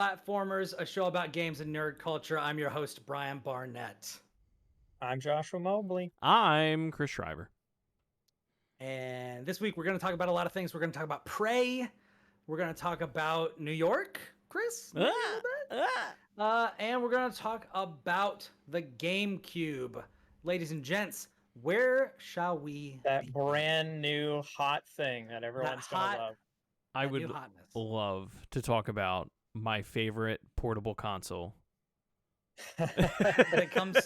Platformers, a show about games and nerd culture. I'm your host, Brian Barnett. I'm Joshua Mobley. I'm Chris Shriver. And this week we're going to talk about a lot of things. We're going to talk about Prey. We're going to talk about New York, Chris, maybe a little bit. And we're going to talk about the GameCube. Ladies and gents, where shall we That brand new hot thing that everyone's going to love. I would love to talk about my favorite portable console. It comes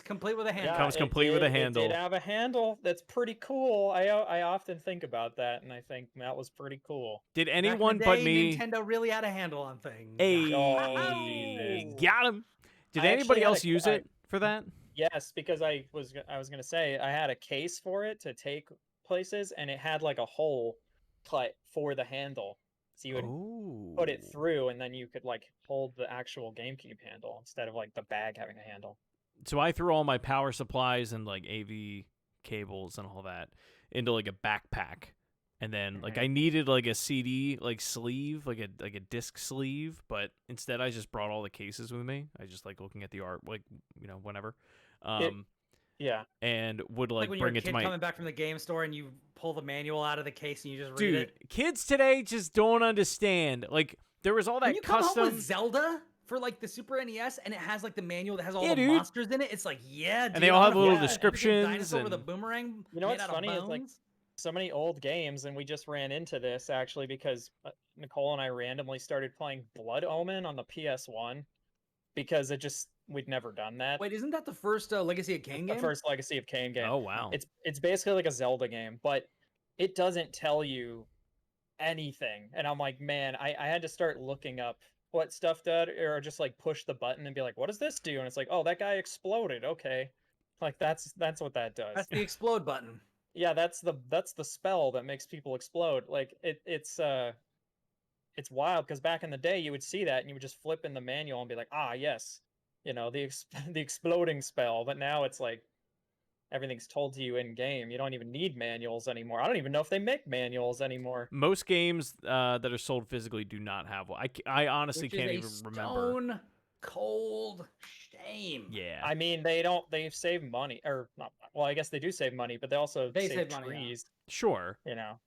complete with a handle. It comes complete with a handle. It did have a handle. That's pretty cool. I often think about that, and I think that was pretty cool. Did anyone but me? Nintendo really had a handle on things. Hey, got him. Did anybody else use it for that? Yes, because I was gonna say I had a case for it to take places, and it had like a hole cut for the handle. So you would put it through, and then you could like hold the actual GameCube handle instead of like the bag having a handle. So I threw all my power supplies and like AV cables and all that into like a backpack, and then like I needed like a CD like sleeve, like a disc sleeve, but instead I just brought all the cases with me. I just like looking at the art, like whenever. Yeah. And would like when bring you're it to my coming back from the game store and you pull the manual out of the case and you just read it. Dude, kids today just don't understand. Like there was all that you custom. Come home with Zelda for like the Super NES and it has like the manual that has all the monsters in it. It's like dude, and they all have little descriptions. Dinosaur with a boomerang. You know what's funny is like so many old games, and we just ran into this actually because Nicole and I randomly started playing Blood Omen on the PS1 because we'd never done that. Wait, isn't that the first Legacy of Kain game? The first Legacy of Kain game. Oh, wow. It's basically like a Zelda game, but it doesn't tell you anything. And I'm like, man, I had to start looking up what stuff did, or just like push the button and be like, what does this do? And it's like, oh, that guy exploded. Okay. Like that's what that does. That's the explode button. Yeah, that's the spell that makes people explode. Like it's wild because back in the day you would see that and you would just flip in the manual and be like, ah, yes. The exploding spell, but now it's like everything's told to you in game. You don't even need manuals anymore. I don't even know if they make manuals anymore. Most games that are sold physically do not have one. I honestly can't even remember. Stone cold shame. Yeah. I mean, they save money, or not. Well, I guess they do save money, but they also save money, trees. Yeah. Sure.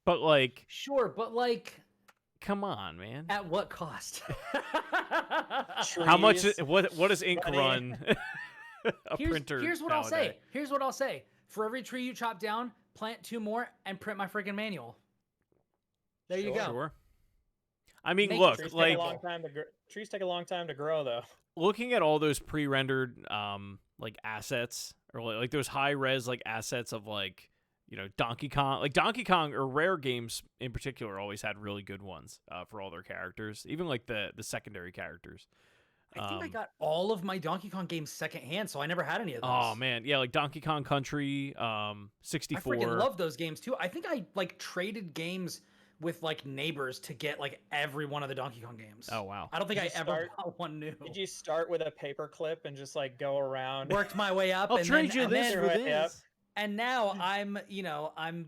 But like. Sure, but like. Come on, man. At what cost? How much? What does ink run? Printer. Here's what I'll say. For every tree you chop down, plant 2 more and print my freaking manual. There you go. Sure. I mean, look, trees like trees take a long time to grow, though. Looking at all those pre-rendered like assets, or like those high-res like assets of like. Donkey Kong, like Donkey Kong or Rare games in particular always had really good ones for all their characters, even like the secondary characters. I think I got all of my Donkey Kong games secondhand, so I never had any of those. Oh man, yeah, like Donkey Kong Country, 64. I freaking love those games too. I think I like traded games with like neighbors to get like every one of the Donkey Kong games. Oh wow. I don't think I ever bought one new. Did you start with a paper clip and just like go around? Worked my way up. I'll trade you this for this. And now I'm a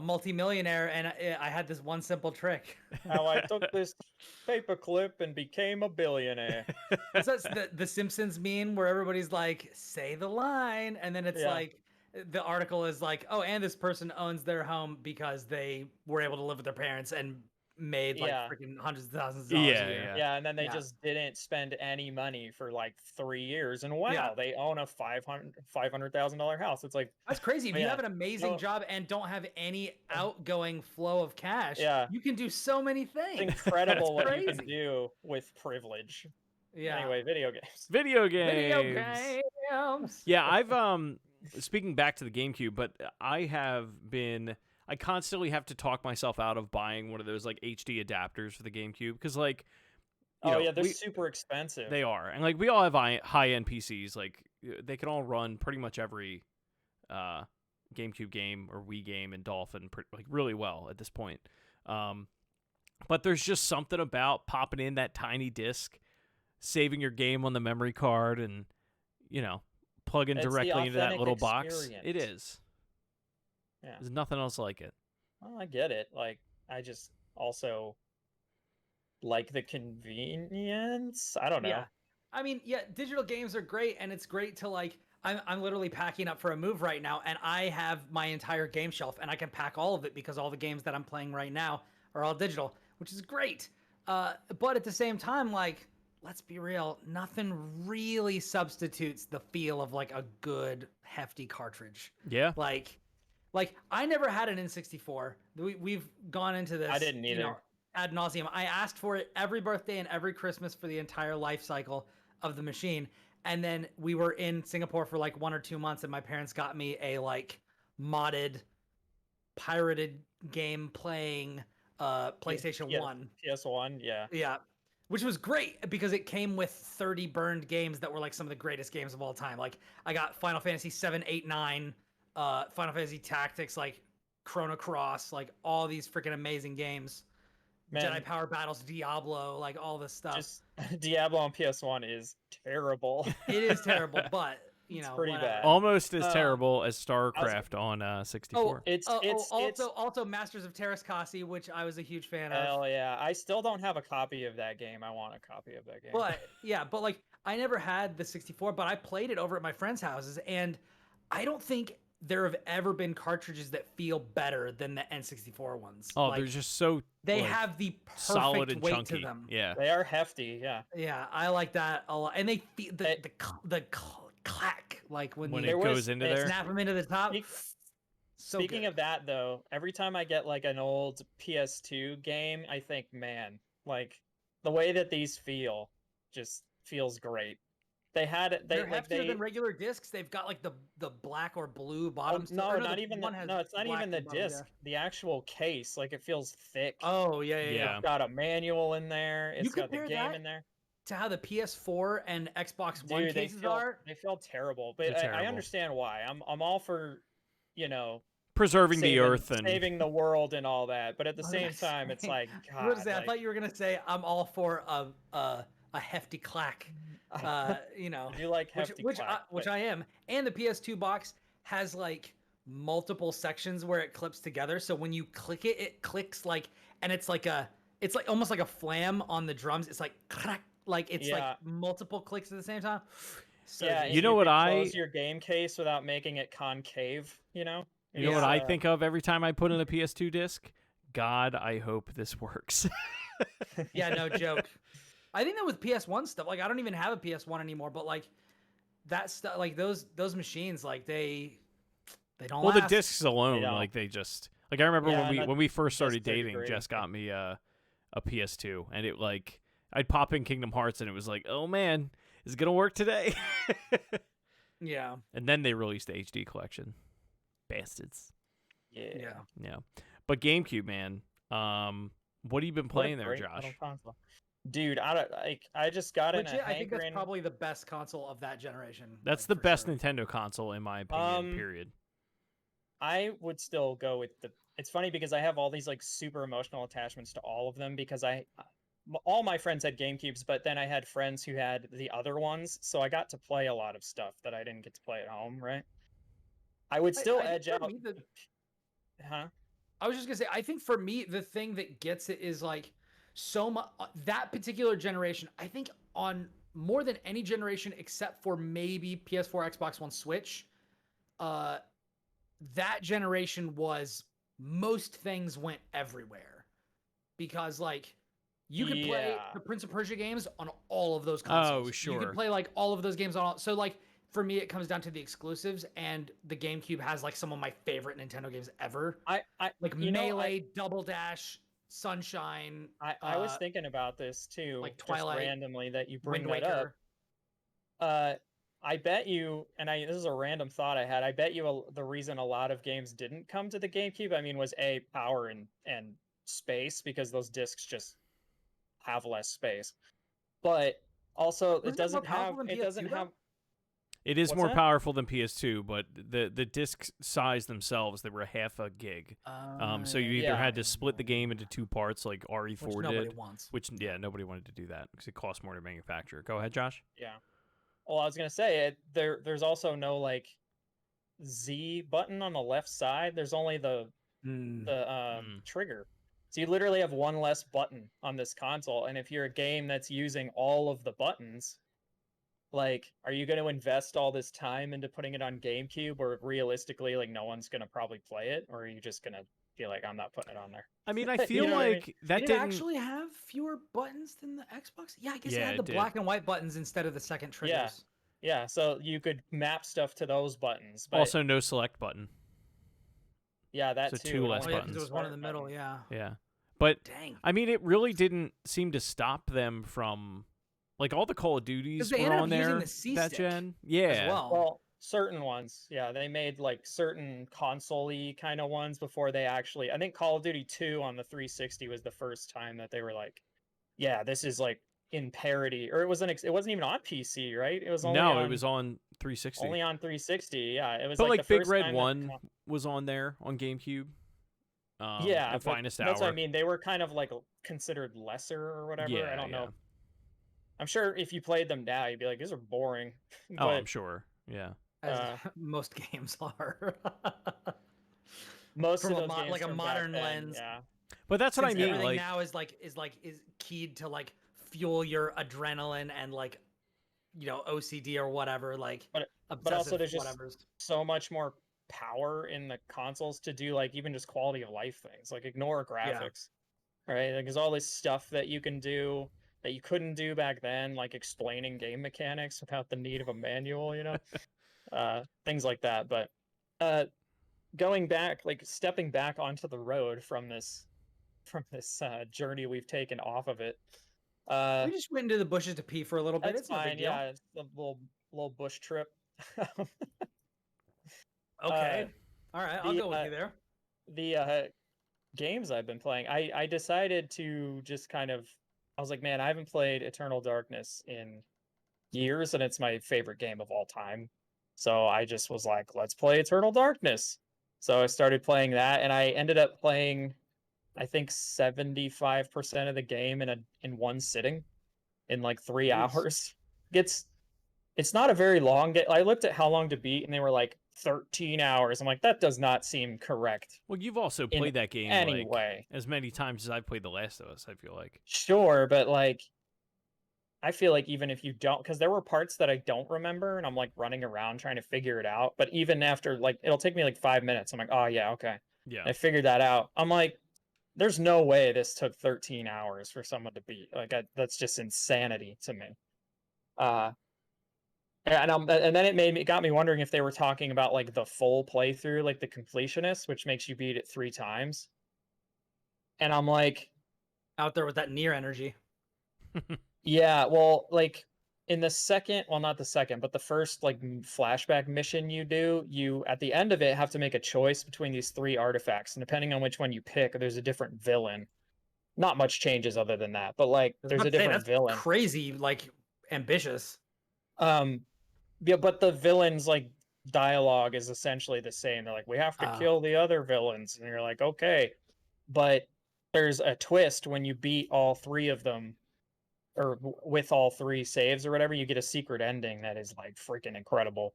multi-millionaire, and I had this one simple trick. Now I took this paperclip and became a billionaire. That's the Simpsons meme where everybody's like, say the line, and then it's like, the article is like, oh, and this person owns their home because they were able to live with their parents and made like freaking hundreds of thousands of dollars a year. Yeah, and then they just didn't spend any money for like 3 years, and wow, they own a $500,000 house. It's like, that's crazy. If you have an amazing job and don't have any outgoing flow of cash, you can do so many things. It's incredible what you can do with privilege. Yeah. Anyway, video games. Video games. Yeah, I've speaking back to the GameCube, but I constantly have to talk myself out of buying one of those like HD adapters for the GameCube because like, they're super expensive. They are, and like we all have high-end PCs. Like they can all run pretty much every GameCube game or Wii game and Dolphin like really well at this point. But there's just something about popping in that tiny disc, saving your game on the memory card, and plugging directly into that little box. It is. Yeah. There's nothing else like it. Well, I get it. Like, I just also like the convenience. I don't know. Yeah. I mean, yeah, digital games are great, and it's great to like. I'm literally packing up for a move right now, and I have my entire game shelf, and I can pack all of it because all the games that I'm playing right now are all digital, which is great. But at the same time, like, let's be real, nothing really substitutes the feel of like a good hefty cartridge. Yeah. Like I never had an N64. We've gone into this. I didn't either. Ad nauseum. I asked for it every birthday and every Christmas for the entire life cycle of the machine. And then we were in Singapore for like 1 or 2 months, and my parents got me a like modded, pirated game playing PlayStation 1. PS1, yeah. Yeah. Which was great because it came with 30 burned games that were like some of the greatest games of all time. Like I got Final Fantasy 7, 8, 9, Final Fantasy Tactics, like Chrono Cross, like all these freaking amazing games. Man, Jedi Power Battles, Diablo, like all this stuff. Just Diablo on PS1 is terrible. It is terrible, but you know, pretty bad. Almost as terrible as StarCraft on 64. Also Masters of Terrascasi, which I was a huge fan of. Hell yeah! I still don't have a copy of that game. I want a copy of that game. But yeah, but like I never had the 64, but I played it over at my friends' houses, and I don't think there have ever been cartridges that feel better than the N64 ones. Oh, like, they're just so they have the perfect solid and weight chunky. to them. Yeah, they are hefty. Yeah, yeah, I like that a lot. And they feel the clack, like when it goes into there. Snap them into the top. Speaking of that, though, every time I get like an old PS2 game, I think, man, like the way that these feel just feels great. They're heftier than regular discs. They've got like the black or blue bottoms. No, not even it's not even the disc. Yeah. The actual case, like it feels thick. Oh yeah. It's got a manual in there. It's got the game in there. To how the PS4 and Xbox One cases are. They feel terrible, but I understand why. I'm all for, preserving the earth and saving the world and all that, but at the same time, it's like God. I thought you were gonna say I'm all for a hefty clack. You like hefty clack, which I am. And the PS2 box has like multiple sections where it clips together. So when you click it, it clicks like, and it's like almost like a flam on the drums. It's like crack, like it's like multiple clicks at the same time. So yeah, you know what close your game case without making it concave. You know what I think of every time I put in a PS2 disc? God, I hope this works. Yeah, no joke. I think that with PS1 stuff, like I don't even have a PS1 anymore, but like that stuff, like those machines, like they don't. Well, last. The discs alone, like they just like I remember when we first started dating, Jess got me a PS2, and it like I'd pop in Kingdom Hearts, and it was like, oh man, is it gonna work today? Yeah. And then they released the HD collection, bastards. Yeah. But GameCube, man, what have you been playing there, Josh? Dude, I just got in a I think that's probably the best console of that generation. That's the best Nintendo console in my opinion, period. I would still go with it's funny because I have all these like super emotional attachments to all of them because all my friends had GameCubes, but then I had friends who had the other ones, so I got to play a lot of stuff that I didn't get to play at home, right? I would still edge out. I was just gonna say, I think for me, the thing that gets it is like so much that particular generation. I think on more than any generation except for maybe PS4, Xbox One, Switch, that generation was most things went everywhere because like you could play the Prince of Persia games on all of those consoles. Oh, sure. You could play like all of those games on all. So like for me, it comes down to the exclusives, and the GameCube has like some of my favorite Nintendo games ever. Like Melee, Double Dash, Sunshine. I was thinking about this too, like Twilight, just randomly that you bring that up. I bet you, and this is a random thought I had. I bet you the reason a lot of games didn't come to the GameCube, was power and space, because those discs just have less space. But also, it doesn't have. It is more powerful than PS2, but the disc size themselves, they were half a gig. So you either had to split the game into two parts, like RE4 did, which nobody wanted to do that because it costs more to manufacture. Go ahead, Josh. Yeah. Well, I was gonna say there's also no like Z button on the left side. There's only the trigger. So you literally have one less button on this console, and if you're a game that's using all of the buttons, like, are you going to invest all this time into putting it on GameCube, or realistically, like, no one's going to probably play it, or are you just going to be like, I'm not putting it on there? I mean, I You feel know what I mean? like that Did it didn't actually have fewer buttons than the Xbox? Yeah, I guess it Yeah, had it the did. black and white buttons instead of the second triggers. Yeah, so you could map stuff to those buttons, but also no select button. yeah, that so too. two It less Oh only yeah, has because buttons. there was one in the start middle. button. Yeah. Yeah. But Dang. I mean, it really didn't seem to stop them from, like, all the Call of Duties they were ended on up using there the C that stick gen. as Yeah. well. Well, certain ones, yeah, they made like certain console-y kind of ones before they actually. I think Call of Duty 2 on the 360 was the first time that they were like, yeah, this is like in parity, or it wasn't. It wasn't even on PC, right? It was only No, on, it was on 360. only on 360. Yeah, it was But like the like Big first Red time 1 was on there on GameCube. yeah, and but Finest that's what I Hour. mean. They were kind of like considered lesser or whatever. I Yeah, don't yeah. know. I'm sure if you played them now, you'd be like, these are boring. Oh, But I'm sure. Yeah. As most games are. most From of a those games like a from modern back then, lens. yeah. But that's what Since I mean. everything Like, now is keyed to like fuel your adrenaline and like, you know, OCD or whatever, like But also there's just whatever's. so much more power in the consoles to do like even just quality of life things. Like ignore graphics, right? Like there's all this stuff that you can do that you couldn't do back then, like explaining game mechanics without the need of a manual, you know, things like that. But going back, like stepping back onto the road from this journey we've taken off of it. We just went into the bushes to pee for a little bit. That's It's no fine. big deal. Yeah, it's a little bush trip. Okay. All right, I'll the, go with you there. The games I've been playing, I decided to just kind of, I was like, man, I haven't played Eternal Darkness in years, and it's my favorite game of all time. So I just was like, let's play Eternal Darkness. So I started playing that, and I ended up playing, I think 75% of the game in one sitting, in like 3 Jeez. hours. It's not a very long game. I looked at how long to beat, and they were like 13 hours. I'm like, that does not seem correct well, you've also in played that game any like way. as many times as I've played The Last of Us. I feel like. Sure, but like, I feel like even if you don't, because there were parts that I don't remember, and I'm like running around trying to figure it out. But even after, like, it'll take me like 5 minutes. I'm like, oh yeah, okay. Yeah. I figured that out. I'm like, there's no way this took 13 hours for someone to beat. Like, that's just insanity to me. And then it got me wondering if they were talking about like the full playthrough, like the completionist, which makes you beat it 3 times. And I'm like, Out there with that near energy. yeah, well, like in the second, well, not the second, but the first like flashback mission you do, you at the end of it have to make a choice between these 3 artifacts, and depending on which one you pick, there's a different villain. Not much changes other than that, but like there's a different villain. Crazy, like ambitious. Yeah, but the villains like dialogue is essentially the same. They're like, we have to kill the other villains, and you're like, okay, but there's a twist when you beat all 3 of them, or with all 3 saves or whatever. You get a secret ending that is like freaking incredible.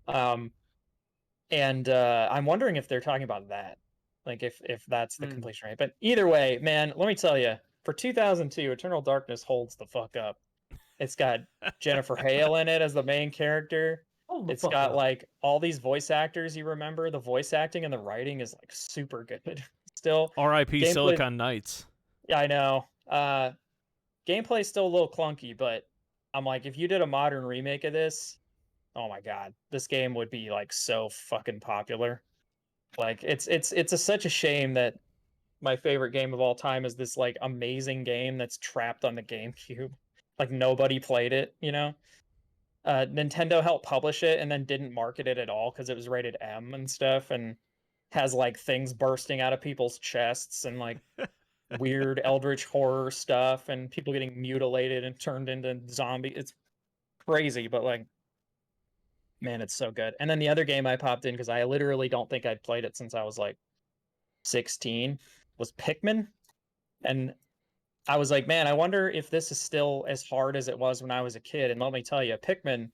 And I'm wondering if they're talking about that, like if that's the completion rate. But either way, man, let me tell you, for 2002, Eternal Darkness holds the fuck up. It's got Jennifer Hale in it as the main character. It's got like all these voice actors you remember. The voice acting and the writing is like super good. Still, R.I.P. Silicon Knights. Yeah, I know. Gameplay's still a little clunky, but I'm like, if you did a modern remake of this, oh my god, this game would be like so fucking popular. Like it's such a shame that my favorite game of all time is this like amazing game that's trapped on the GameCube. Like nobody played it, you know? Nintendo helped publish it and then didn't market it at all because it was rated M and stuff, and has like things bursting out of people's chests and like weird eldritch horror stuff and people getting mutilated and turned into zombie. It's crazy, but like, man, it's so good. And then the other game I popped in because I literally don't think I'd played it since I was like 16 was Pikmin. And I was like, man, I wonder if this is still as hard as it was when I was a kid. And let me tell you, Pikmin,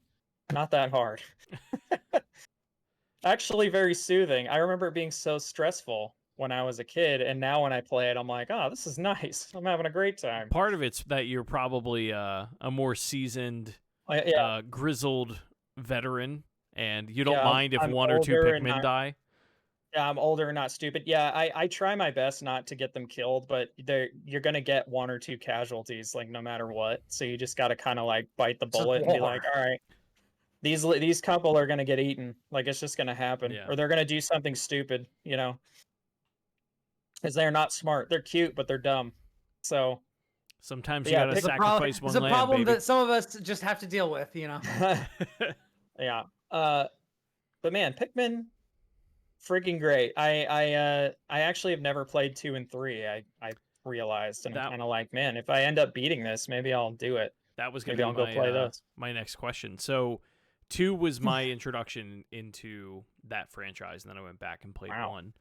not that hard. Actually very soothing. I remember it being so stressful when I was a kid, and now when I play it, I'm like, oh, this is nice. I'm having a great time. Part of it's that you're probably a more seasoned, grizzled veteran, and you don't mind if I'm one or two older and Pikmin die. Yeah, I'm older and not stupid. Yeah, I try my best not to get them killed, but you're gonna get one or two casualties, like no matter what. So you just gotta kind of like bite the It's a bullet and be war. like, all right, these couple are gonna get eaten. Like it's just gonna happen, Yeah. or they're gonna do something stupid, because they're not smart. They're cute, but they're dumb. So Sometimes you yeah, gotta pick- sacrifice one It's a lamb, problem baby. that some of us just have to deal with, you know. yeah. But man, Pikmin, freaking great. I actually have never played 2 and 3. I realized, and I'm That- kind of like, man, if I end up beating this, maybe I'll do it. That was going Maybe to I'll be go play those. my next question. So, 2 was my introduction into that franchise, and then I went back and played Wow. 1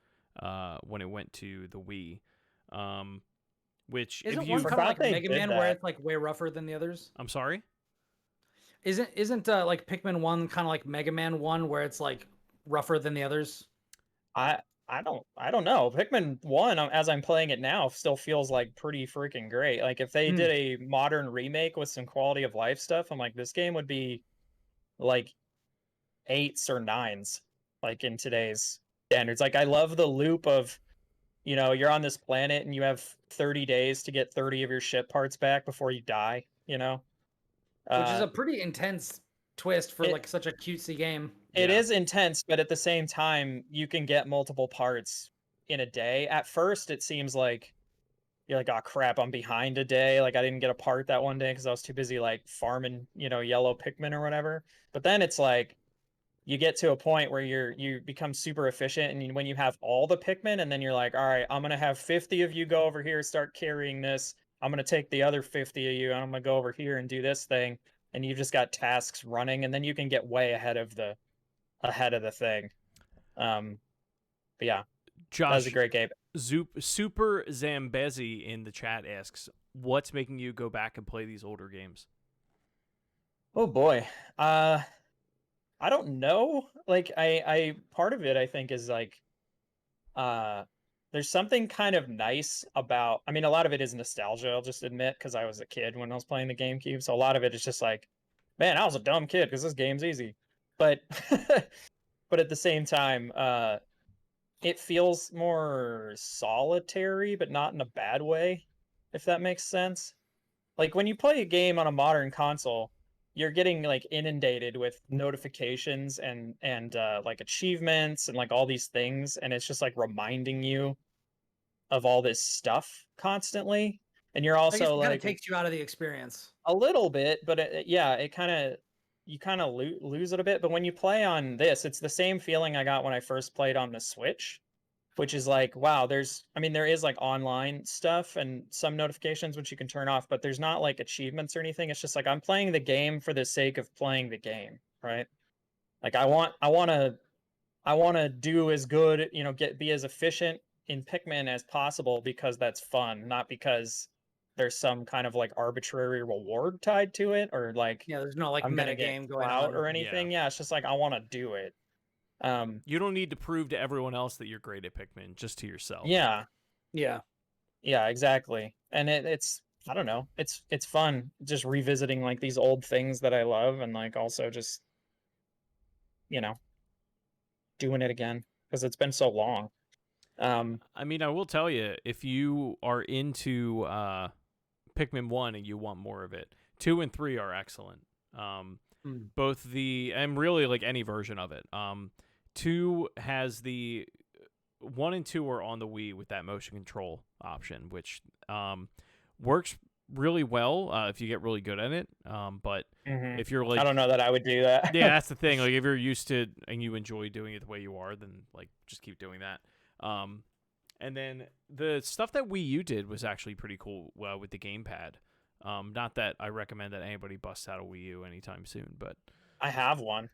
when it went to the Wii. Which Isn't if one you kind of like they Mega did Man where that. it's like way rougher than the others? I'm sorry? Isn't like Pikmin 1 kind of like Mega Man 1 where it's like rougher than the others? I don't know. Pikmin 1, as I'm playing it now, still feels like pretty freaking great. Like if they did a modern remake with some quality of life stuff, I'm like, this game would be like 8s or 9s, like in today's standards. Like I love the loop of, you're on this planet and you have 30 days to get 30 of your ship parts back before you die, Which is a pretty intense twist for it- like such a cutesy game. It Yeah. is intense, but at the same time, you can get multiple parts in a day. At first, it seems like you're like, oh crap, I'm behind a day. Like I didn't get a part that one day because I was too busy like farming, yellow Pikmin or whatever. But then it's like you get to a point where you become super efficient, and when you have all the Pikmin, and then you're like, all right, I'm gonna have 50 of you go over here, start carrying this. I'm gonna take the other 50 of you, and I'm gonna go over here and do this thing. And you've just got tasks running, and then you can get way ahead of the thing. But yeah, that was a Josh, great game. Super Zambezi in the chat asks, what's making you go back and play these older games? Oh boy. I don't know. Like I part of it I think is like there's something kind of nice about, I mean, a lot of it is nostalgia, I'll just admit, because I was a kid when I was playing the GameCube. So a lot of it is just like, man, I was a dumb kid because this game's easy. But but at the same time, it feels more solitary, but not in a bad way, if that makes sense. Like when you play a game on a modern console, you're getting like inundated with notifications and like achievements and like all these things, and it's just like reminding you of all this stuff constantly. And you're I guess it also kind of like takes you out of the experience. a little bit, but it kind of you kind of lose it a bit. But when you play on this, it's the same feeling I got when I first played on the Switch, which is like, wow, there is like online stuff and some notifications which you can turn off, but there's not like achievements or anything. It's just like I'm playing the game for the sake of playing the game, right? Like I want to do as good, be as efficient in Pikmin as possible because that's fun, not because there's some kind of like arbitrary reward tied to it, or like Yeah, there's no like I'm gonna meta get game going clout on. or anything. Yeah, it's just like I want to do it. You don't need to prove to everyone else that you're great at Pikmin, just to yourself. Yeah, Yeah. exactly. And it's I don't know, it's fun just revisiting like these old things that I love, and like also just doing it again because it's been so long. I mean, I will tell you, if you are into Pikmin 1 and you want more of it, 2 and 3 are excellent. Both and really like any version of it. 2 has 1 and 2 are on the Wii with that motion control option, which works really well if you get really good at it. But if you're like, I don't know that I would do that. yeah, that's the thing. Like if you're used to and you enjoy doing it the way you are, then like just keep doing that. And then the stuff that Wii U did was actually pretty cool with the gamepad. Not that I recommend that anybody busts out a Wii U anytime soon, but I have one.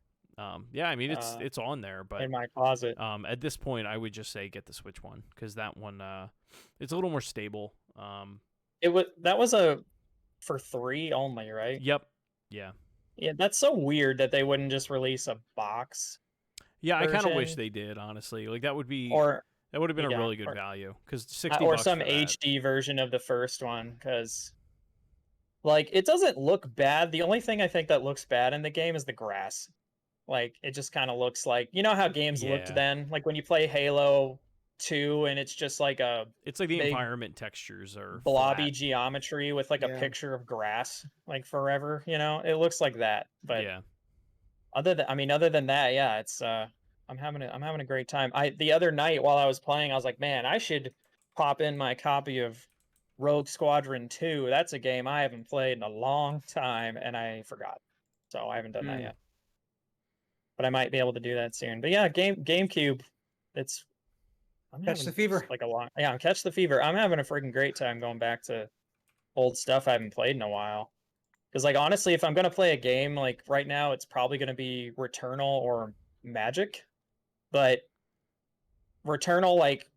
Yeah, I mean it's on there, but in my closet. at this point, I would just say get the Switch one because that one it's a little more stable. That was for 3 only, right? Yep. Yeah. Yeah, that's so weird that they wouldn't just release a box. Yeah, I kind of wish version. they did, honestly. Like that would be Or That would have been a Yeah, really good value because $60 or bucks some for that. HD version of the first one, because like it doesn't look bad. The only thing I think that looks bad in the game is the grass. Like it just kind of looks like, you know how games looked Yeah. then, like when you play Halo 2 and it's just like a It's like the big environment textures are blobby flat. geometry with like a Yeah. picture of grass like forever, you know? It looks like that. But Yeah. other than that, yeah, it's I'm having a great time. The other night while I was playing, I was like, man, I should pop in my copy of Rogue Squadron 2. That's a game I haven't played in a long time, and I forgot. So I haven't done that yet. But I might be able to do that soon. But yeah, GameCube, it's Catch the fever. I'm catch the fever. I'm having a freaking great time going back to old stuff I haven't played in a while. Because like honestly, if I'm gonna play a game, like right now, it's probably gonna be Returnal or Magic. But Returnal, like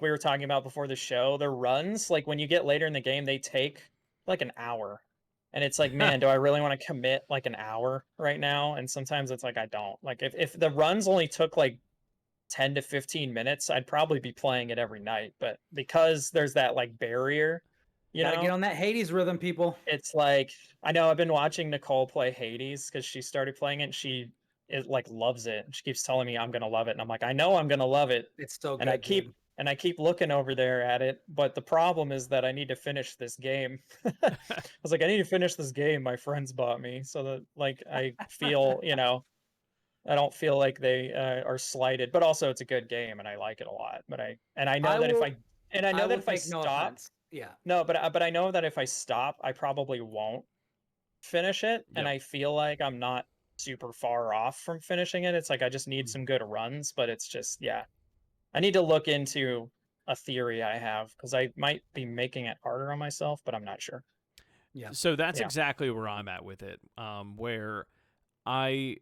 we were talking about before the show, the runs, like when you get later in the game, they take like an hour. And it's like, man, do I really want to commit like an hour right now? And sometimes it's like I don't. Like if the runs only took like 10 to 15 minutes, I'd probably be playing it every night. But because there's that like barrier, you Gotta know, get on that Hades rhythm, people. it's like I know I've been watching Nicole play Hades because she started playing it and she like loves it. She keeps telling me I'm gonna love it, and I'm like, I know I'm gonna love it. It's so And I good, keep dude. and I keep looking over there at it, but the problem is that I need to finish this game. I was like, I need to finish this game my friends bought me, so that like I feel, you know, I don't feel like they are slighted. But also, it's a good game, and I like it a lot. But I know I that will if I take no stop, offense. Yeah. no, but I know that if I stop, I probably won't finish it, and Yep. I feel like I'm not super far off from finishing it. It's like I just need some good runs, but it's just yeah. I need to look into a theory I have because I might be making it harder on myself, but I'm not sure. Yeah. So that's Yeah. exactly where I'm at with it. Where I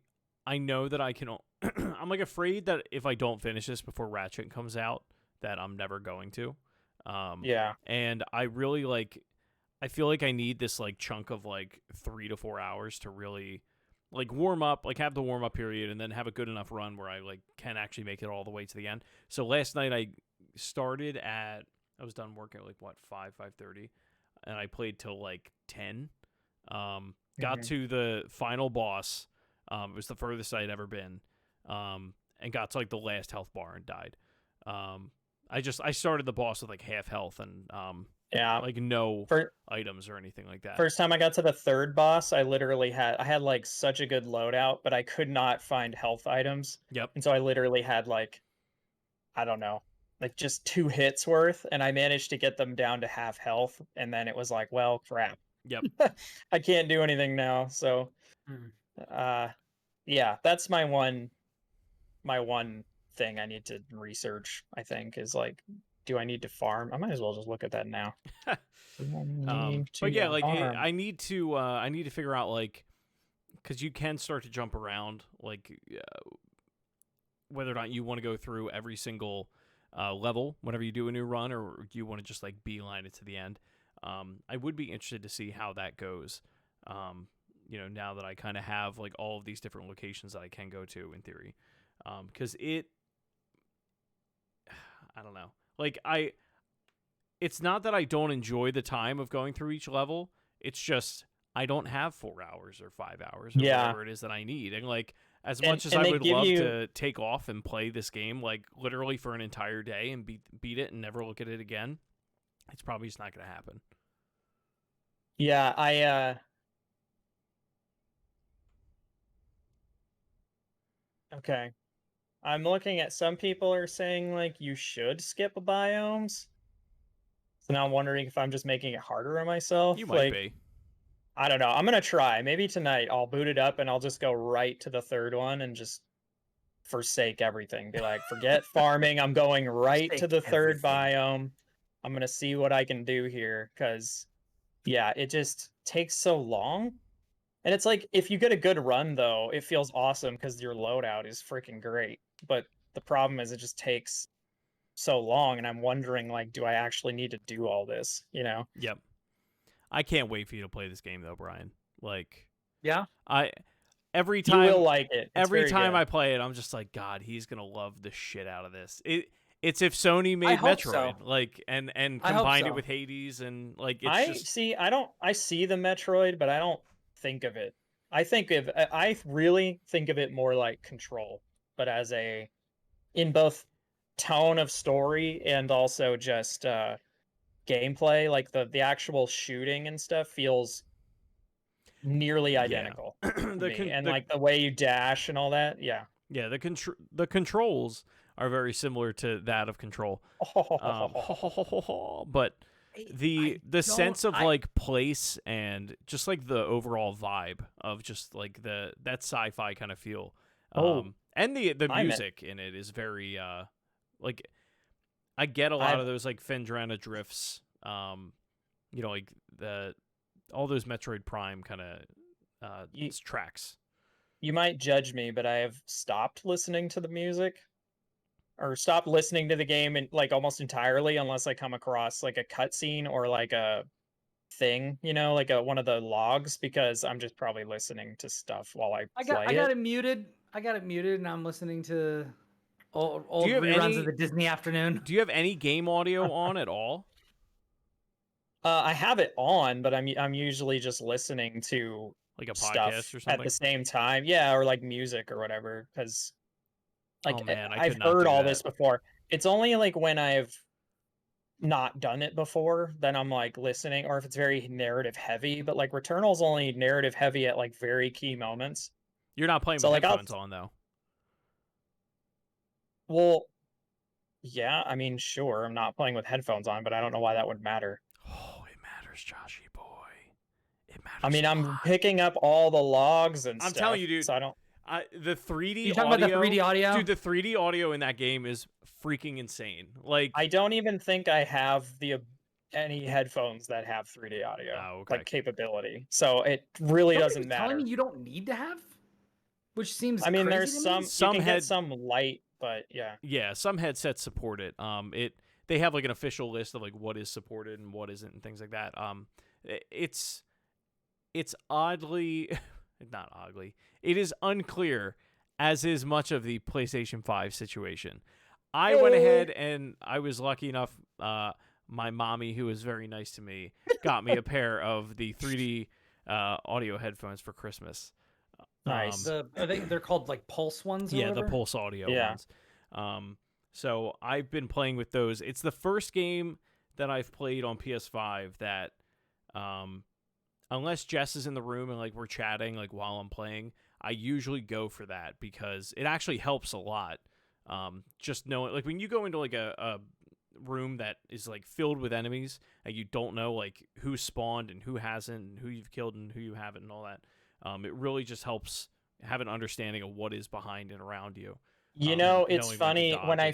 know that I can. I'm like afraid that if I don't finish this before Ratchet comes out, that I'm never going to. Yeah. And I really like. I feel like I need this like chunk of like 3 to 4 hours to really like warm up, like have the warm up period, and then have a good enough run where I like can actually make it all the way to the end. So last night I started at. I was done work at like what 5:30, and I played till like 10. Got to the final boss. It was the furthest I'd ever been, and got to like the last health bar and died. I started the boss with like half health and Yeah. like no items or anything like that. First time I got to the third boss, I had like such a good loadout, but I could not find health items. Yep. And so I literally had like, I don't know, like just 2 hits worth, and I managed to get them down to half health, and then it was like, well, crap. Yep. I can't do anything now. So yeah, that's my one thing I need to research, I think, is like, do I need to farm? I might as well just look at that now. But yeah, like I need to figure out like because you can start to jump around like whether or not you want to go through every single level whenever you do a new run, or do you want to just like beeline it to the end. I would be interested to see how that goes. Now that I kind of have like all of these different locations that I can go to in theory, because I don't know. Like it's not that I don't enjoy the time of going through each level. It's just I don't have 4 hours or 5 hours or whatever it is that I need. And like as much as I would love to take off and play this game like literally for an entire day and beat it and never look at it again, it's probably just not going to happen. Yeah, okay. I'm looking at some people are saying like you should skip biomes. So now I'm wondering if I'm just making it harder on myself. You might be. I don't know. I'm gonna try. Maybe tonight I'll boot it up and I'll just go right to the third one and just forsake everything. Be like, forget farming. I'm going right to the third biome. I'm gonna see what I can do here because, yeah, it just takes so long. And it's like if you get a good run though, it feels awesome because your loadout is freaking great. But the problem is it just takes so long, and I'm wondering like, do I actually need to do all this? You know? Yep. I can't wait for you to play this game though, Brian. Like, yeah, every You time will like it. Every time I play it, I'm just like, God, he's gonna love the shit out of this. It's if Sony made hope Metroid, so. like, and I hope combined it so. with Hades, and like it's I just see. I see the Metroid, but I don't think of it. I really think of it more like Control, but as in both tone of story and also just gameplay. Like the actual shooting and stuff feels nearly yeah. identical to me, and the like the way you dash and all that. Yeah. yeah the controls are very similar to that of Control. But the sense of like place and just like the overall vibe of just like that sci-fi kind of feel. And the music in it is very like I get a lot of those like Fendrana drifts, you know, like all those Metroid Prime kind of tracks. You might judge me, but I have stopped listening to the music or stopped listening to the game and like almost entirely unless I come across like a cutscene or like a thing, you know, like one of the logs, because I'm just probably listening to stuff while I play I got it muted. I got it muted, and I'm listening to old reruns of the Disney Afternoon. Do you have any game audio on at all? I have it on, but I'm usually just listening to like a stuff podcast or something at the same time. Yeah, or like music or whatever, because like oh man, I've heard all this before. It's only like when I've not done it before, then I'm like listening, or if it's very narrative heavy. But like Returnal's only narrative heavy at like very key moments. You're not playing so with like headphones on though. Well, yeah, I mean, sure, I'm not playing with headphones on, but I don't know why that would matter. Oh, it matters, Joshy boy. It matters. I mean, I'm picking up all the logs and I'm stuff. telling you, dude. So I don't. The 3D you talking audio, about the 3D audio? Dude, the 3D audio in that game is freaking insane. Like I don't even think I have any headphones that have 3D audio like capability. So it really doesn't matter. Telling me you don't need to have, which seems I mean, crazy there's to me. some you can get some light, but yeah. Yeah, some headsets support it. They have like an official list of like what is supported and what isn't and things like that. It's oddly not oddly. It is unclear, as is much of the PlayStation 5 situation. I went ahead and I was lucky enough, my mommy, who was very nice to me, got me a pair of the 3D audio headphones for Christmas. Nice. They're called like Pulse ones or whatever? The Pulse audio ones. So I've been playing with those. It's the first game that I've played on PS5 that unless Jess is in the room and like we're chatting like while I'm playing, I usually go for that because it actually helps a lot. Just knowing, like when you go into like a room that is like filled with enemies and you don't know like who spawned and who hasn't and who you've killed and who you haven't and all that, it really just helps have an understanding of what is behind and around you. You know, it's funny when I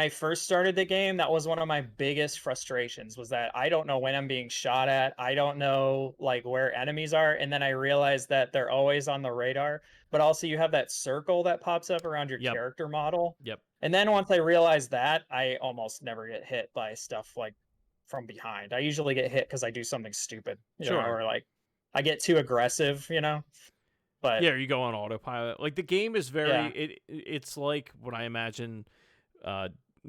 first started the game, that was one of my biggest frustrations was that I don't know when I'm being shot at. I don't know like where enemies are. And then I realized that they're always on the radar, but also you have that circle that pops up around your character model. Yep. And then once I realized that, I almost never get hit by stuff like from behind. I usually get hit because I do something stupid, you know, or like I get too aggressive, you know. But yeah, you go on autopilot. Like the game is very it's like what I imagine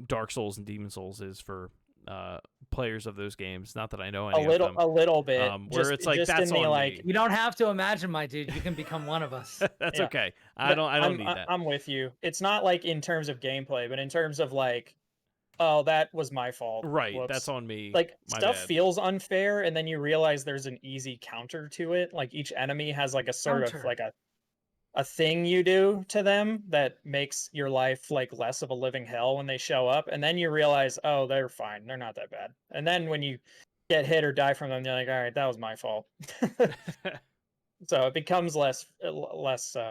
Dark Souls and Demon Souls is for players of those games. Not that I know any of them. A little bit. Where it's like that's on me. You don't have to imagine, my dude. You can become one of us. That's okay. I don't need that. I'm with you. It's not like in terms of gameplay, but in terms of like, oh, that was my fault. Right. Whoops. That's on me. Like stuff feels unfair, and then you realize there's an easy counter to it. Like each enemy has like a sort of like a thing you do to them that makes your life like less of a living hell when they show up, and then you realize, oh, they're fine, they're not that bad. And then when you get hit or die from them, you're like, all right, that was my fault. So it becomes less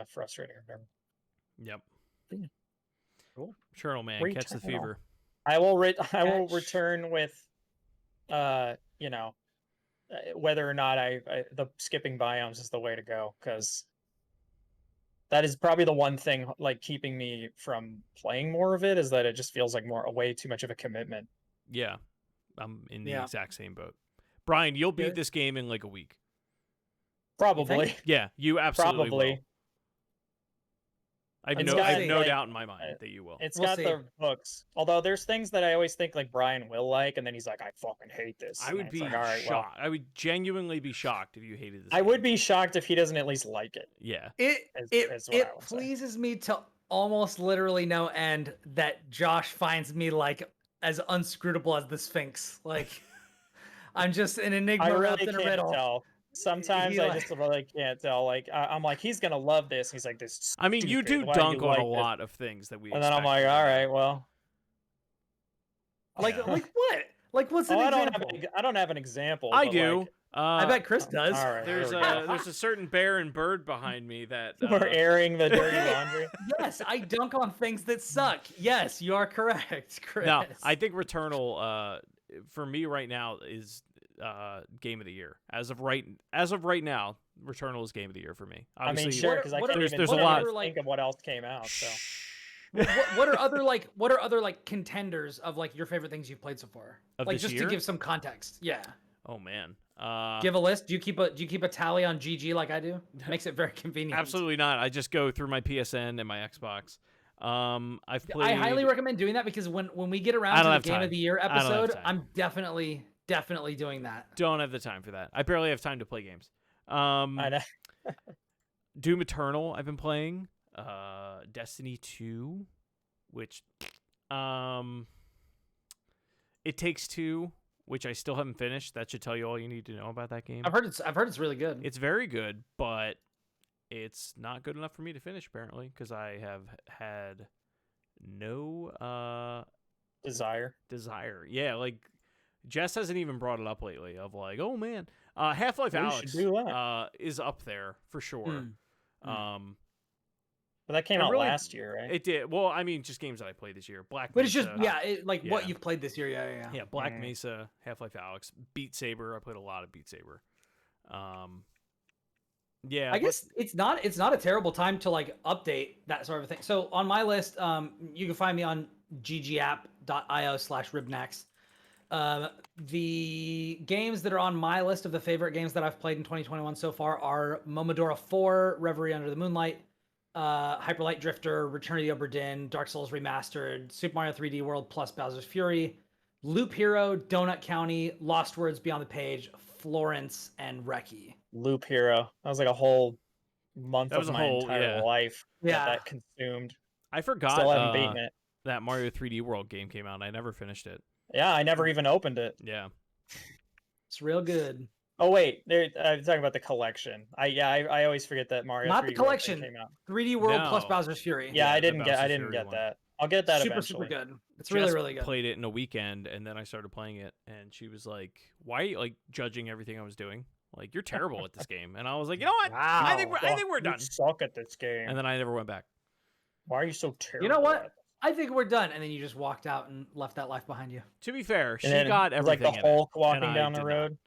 frustrating. Yep. Cool. Returnal, man, catch the fever. I will return with you know, whether or not the skipping biomes is the way to go, because that is probably the one thing like keeping me from playing more of it, is that it just feels like way too much of a commitment. Yeah, I'm in the exact same boat. Brian, you'll beat this game in like a week. Probably. Yeah, you absolutely will. I have It's no, got, I have no like, doubt in my mind that you will. It's We'll got see. the books. Although there's things that I always think like Brian will like, and then he's like, I fucking hate this. I And would it's be like, all right, well, shocked. I would genuinely be shocked if you hated this. I game. would be shocked if he doesn't at least like it. Yeah. Is what I would say. pleases me to almost literally no end that Josh finds me like as unscrutable as the Sphinx. Like I'm just an enigma I wrapped really in a can't riddle. tell. Sometimes He, I like- just really can't tell. Like I'm like, he's gonna love this. He's like, this. I mean, you do stupid. Why dunk you on a like this? lot of things that we. And then I'm expect like, you to all do. right, well. Like Yeah. like what? Like what's an Oh, example? I don't have an example. I but, do. Like, I bet Chris does. all right, There's here we go. there's a certain bear and bird behind me that We're airing the dirty laundry. Yes, I dunk on things that suck. Yes, you are correct, Chris. No, I think Returnal for me right now is game of the year. As of right now, Returnal is game of the year for me. Obviously, I mean, sure, because I can't there's- even there's a think lot- of what else came out. So what are other like contenders of like your favorite things you've played so far? Of Like this just year? to give some context. Yeah. Oh man. Give a list. Do you keep a tally on GG like I do? Makes it very convenient. Absolutely not. I just go through my PSN and my Xbox. I've played. I highly recommend doing that because when we get I around don't to the have game time. of the year I don't have episode, time. I'm definitely doing that. Don't have the time for that. I barely have time to play games. I know. Doom Eternal I've been playing. Destiny 2, which It Takes Two, which I still haven't finished. That should tell you all you need to know about that game. I've heard it's really good. It's very good, but it's not good enough for me to finish apparently because I have had no Desire. Yeah, like Jess hasn't even brought it up lately of like, oh man, Half-Life Alyx do that. is up there for sure. But that came out really- last year, right? It did. Well, I mean, just games that I played this year. Black But it's Mesa, just what yeah. you've played this year. Yeah. Yeah, Black Mesa, Half-Life Alyx, Beat Saber. I played a lot of Beat Saber. Yeah, I guess it's not a terrible time to like update that sort of thing. So on my list, you can find me on ggapp.io/ribnext. The games that are on my list of the favorite games that I've played in 2021 so far are Momodora 4, Reverie Under the Moonlight, Hyper Light Drifter, Return to the Obra Dinn, Dark Souls Remastered, Super Mario 3D World plus Bowser's Fury, Loop Hero, Donut County, Lost Words Beyond the Page, Florence, and Reki. Loop Hero. That was like a whole month That was of a my whole- entire yeah. life Yeah. that consumed. I forgot Still haven't beaten it. that Mario 3D World game came out. And I never finished it. Yeah, I never even opened it. Yeah. It's real good. Oh wait, I'm talking about the collection. I always forget that Mario. Not the 3D World thing collection. came out. 3D World plus No. Bowser's Fury. Yeah, I the didn't Bowser's get Fury one. that. I'll get that super eventually. super good. It's Jess really really good. played it in a weekend, and then I started playing it, and she was like, "Why are you like judging everything I was doing? Like you're terrible at this game." And I was like, "You know what? I think we're You done." suck at this game. And then I never went back. Why are you so terrible? You know what? at it? I think we're done. And then you just walked out and left that life behind you. To be fair, she And then got it was like everything the in it, Hulk walking and I down the did not. road.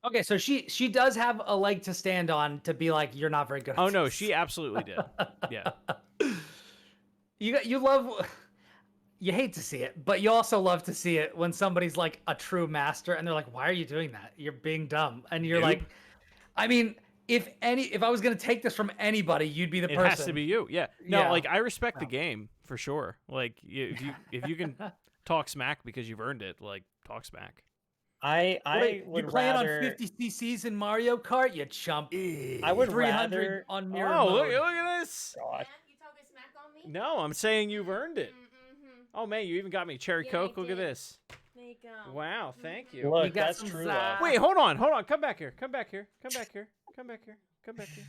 Okay, so she does have a leg to stand on to be like, you're not very good at Oh no, this." she absolutely did. Yeah. You love you hate to see it, but you also love to see it when somebody's like a true master and they're like, why are you doing that? You're being dumb. And you're Nope. like, I mean, if I was gonna take this from anybody, you'd be the It person. has to be you. Yeah. No, Yeah. like I respect the game for sure. Like if you can talk smack because you've earned it, like talk smack. I Wait, would you playing rather. on 50 cc's in Mario Kart, you chump. I would 300 rather. on mirror Oh, mode. look at this. God. You talking smack on me? No, I'm saying you've earned it. Mm-hmm. Oh man, you even got me cherry Yeah, I coke. Look at did. this. There you go. Wow, thank you. Look, got that's some true zap. love. Wait, hold on. Come back here. Come back here. Come back here. Come back here. Come back here.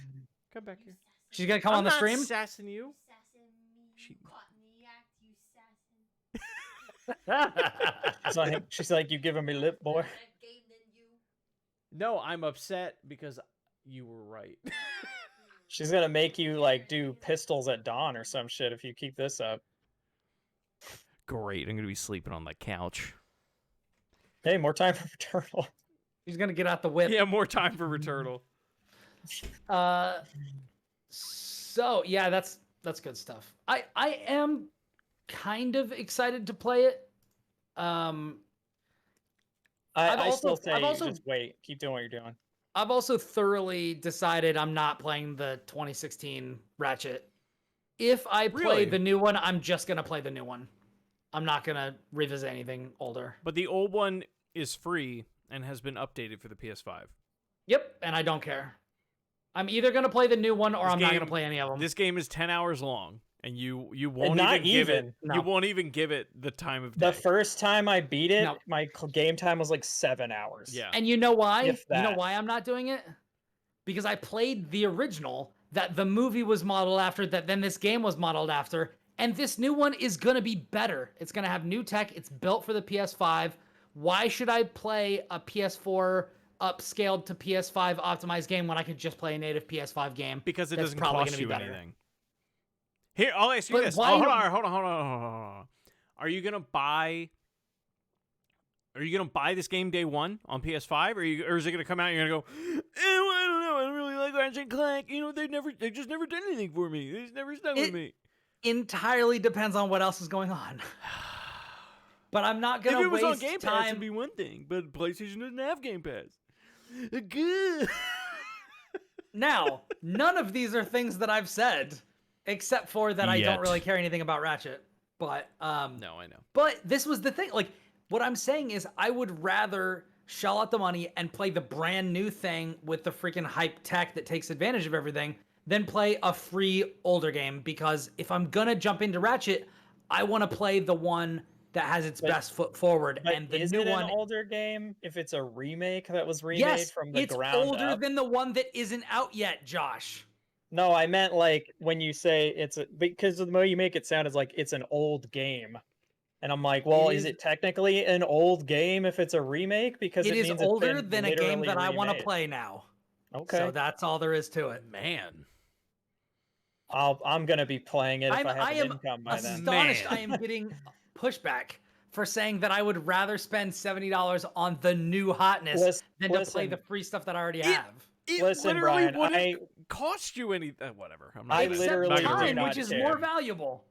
Come back here. She's gonna come I'm on the not stream. sassing you. Assassin me. She- You caught in the act, you assassin. She's like, you giving me lip, boy. Better game than you. No, I'm upset because you were right. She's gonna make you like do pistols at dawn or some shit if you keep this up. Great. I'm gonna be sleeping on the couch. Hey, more time for Returnal. She's gonna get out the whip. Yeah, more time for Returnal. So yeah, that's good stuff. I am kind of excited to play it. I've I also- still say I've also- just wait. Keep doing what you're doing. I've also thoroughly decided I'm not playing the 2016 Ratchet If I play Really? the new one, I'm just gonna play the new one. I'm not gonna revisit anything older. But the old one is free and has been updated for the PS5. Yep, and I don't care. I'm either gonna play the new one or I'm not gonna play any of them. This game is 10 hours long, and you won't not even give it. even. No. You won't even give it the time of The day. first time I beat it, No. my game time was like 7 hours. Yeah. And you know why? If You know that. why I'm not doing it? Because I played the original that the movie was modeled after, that then this game was modeled after, and this new one is gonna be better. It's gonna have new tech. It's built for the PS5. Why should I play a PS4 upscaled to PS5 optimized game when I could just play a native PS5 game? Because it that's doesn't probably cost gonna be you better. anything. Here, I'll ask you But this. why- Oh, hold on. Are you gonna buy? Are you gonna buy this game day one on PS5, or is it gonna come out and you're gonna go? I don't know. I don't really like Ratchet and Clank. You know, they just never did anything for me. They just never stuck with me. Entirely depends on what else is going on. But I'm not If gonna it was on waste Game Pass, time. it'd be one thing, but PlayStation doesn't have Game Pass. Good. Now, none of these are things that I've said, except for that I Yet. don't really care anything about Ratchet. But No, I know. But this was the thing. Like, what I'm saying is, I would rather shell out the money and play the brand new thing with the freaking hype tech that takes advantage of everything than play a free older game. Because if I'm gonna jump into Ratchet, I want to play the one that has its best foot forward. But And the is new it one, an older game if it's a remake that was remade yes, from the it's ground older up? than the one that isn't out yet, Josh. No, I meant like when you say because of the way you make it sound is like it's an old game. And I'm like, well, is it technically an old game if it's a remake? Because It it is means it's older been than a game literally that I want to remade. play now. Okay. So that's all there is to it. Man. I'm gonna be playing it if I I have am an income by then. astonished Man. I am getting pushback for saying that I would rather spend $70 on the new hotness than to play listen. the free stuff that I already have. It Listen, literally Brian, wouldn't cost you any. Whatever. I'm not I gonna- Except literally not gonna do time, ruin not it. which is care. more valuable.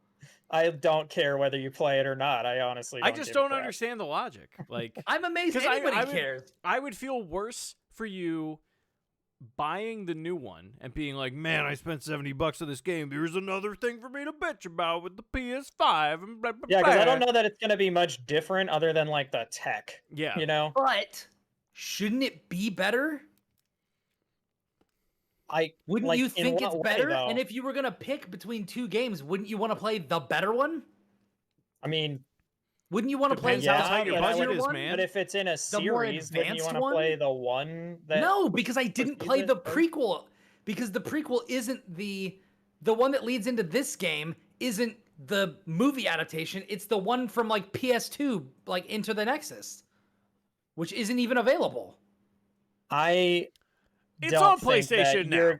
I don't care whether you play it or not. I honestly I don't just give a don't crap. understand the logic. Like, I'm amazed 'Cause anybody I would- cares. I would feel worse for you buying the new one and being like, man, I spent $70 on this game. Here's another thing for me to bitch about with the PS5. And blah, blah, Yeah, because I blah." don't know that it's gonna be much different other than like the tech. Yeah. You know? But shouldn't it be better? Wouldn't like, you in think what it's way, better? though? And if you were going to pick between two games, wouldn't you want to play the better one? I mean, Wouldn't you want to play Depends the how yeah, tight your but I easier budget is, one? man. but if it's in a The more series, wouldn't you advanced want to one? play the one that No, because I didn't play precedes the it first? prequel. Because the prequel isn't the one that leads into this game isn't the movie adaptation. It's the one from like PS2, like Into the Nexus, which isn't even available. I It's don't on think that PlayStation now. you're-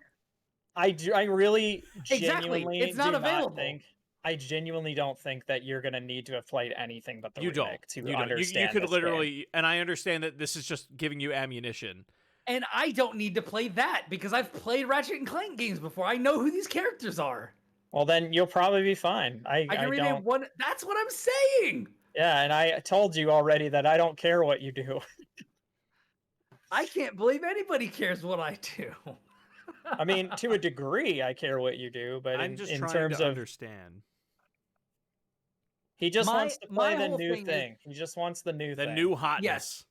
I really Exactly. genuinely It's not do available. think I genuinely don't think that you're gonna need to have played anything but the You don't. remake to You don't. understand. You could this literally, game. and I understand that this is just giving you ammunition. And I don't need to play that because I've played Ratchet and Clank games before. I know who these characters are. Well, then you'll probably be fine. I can rename don't. one. That's what I'm saying. Yeah, and I told you already that I don't care what you do. I can't believe anybody cares what I do. I mean, to a degree, I care what you do, but I'm just in trying terms to of understand. he just My- wants to my play the whole new thing is- thing. He just wants the new The thing. new hotness. Yes.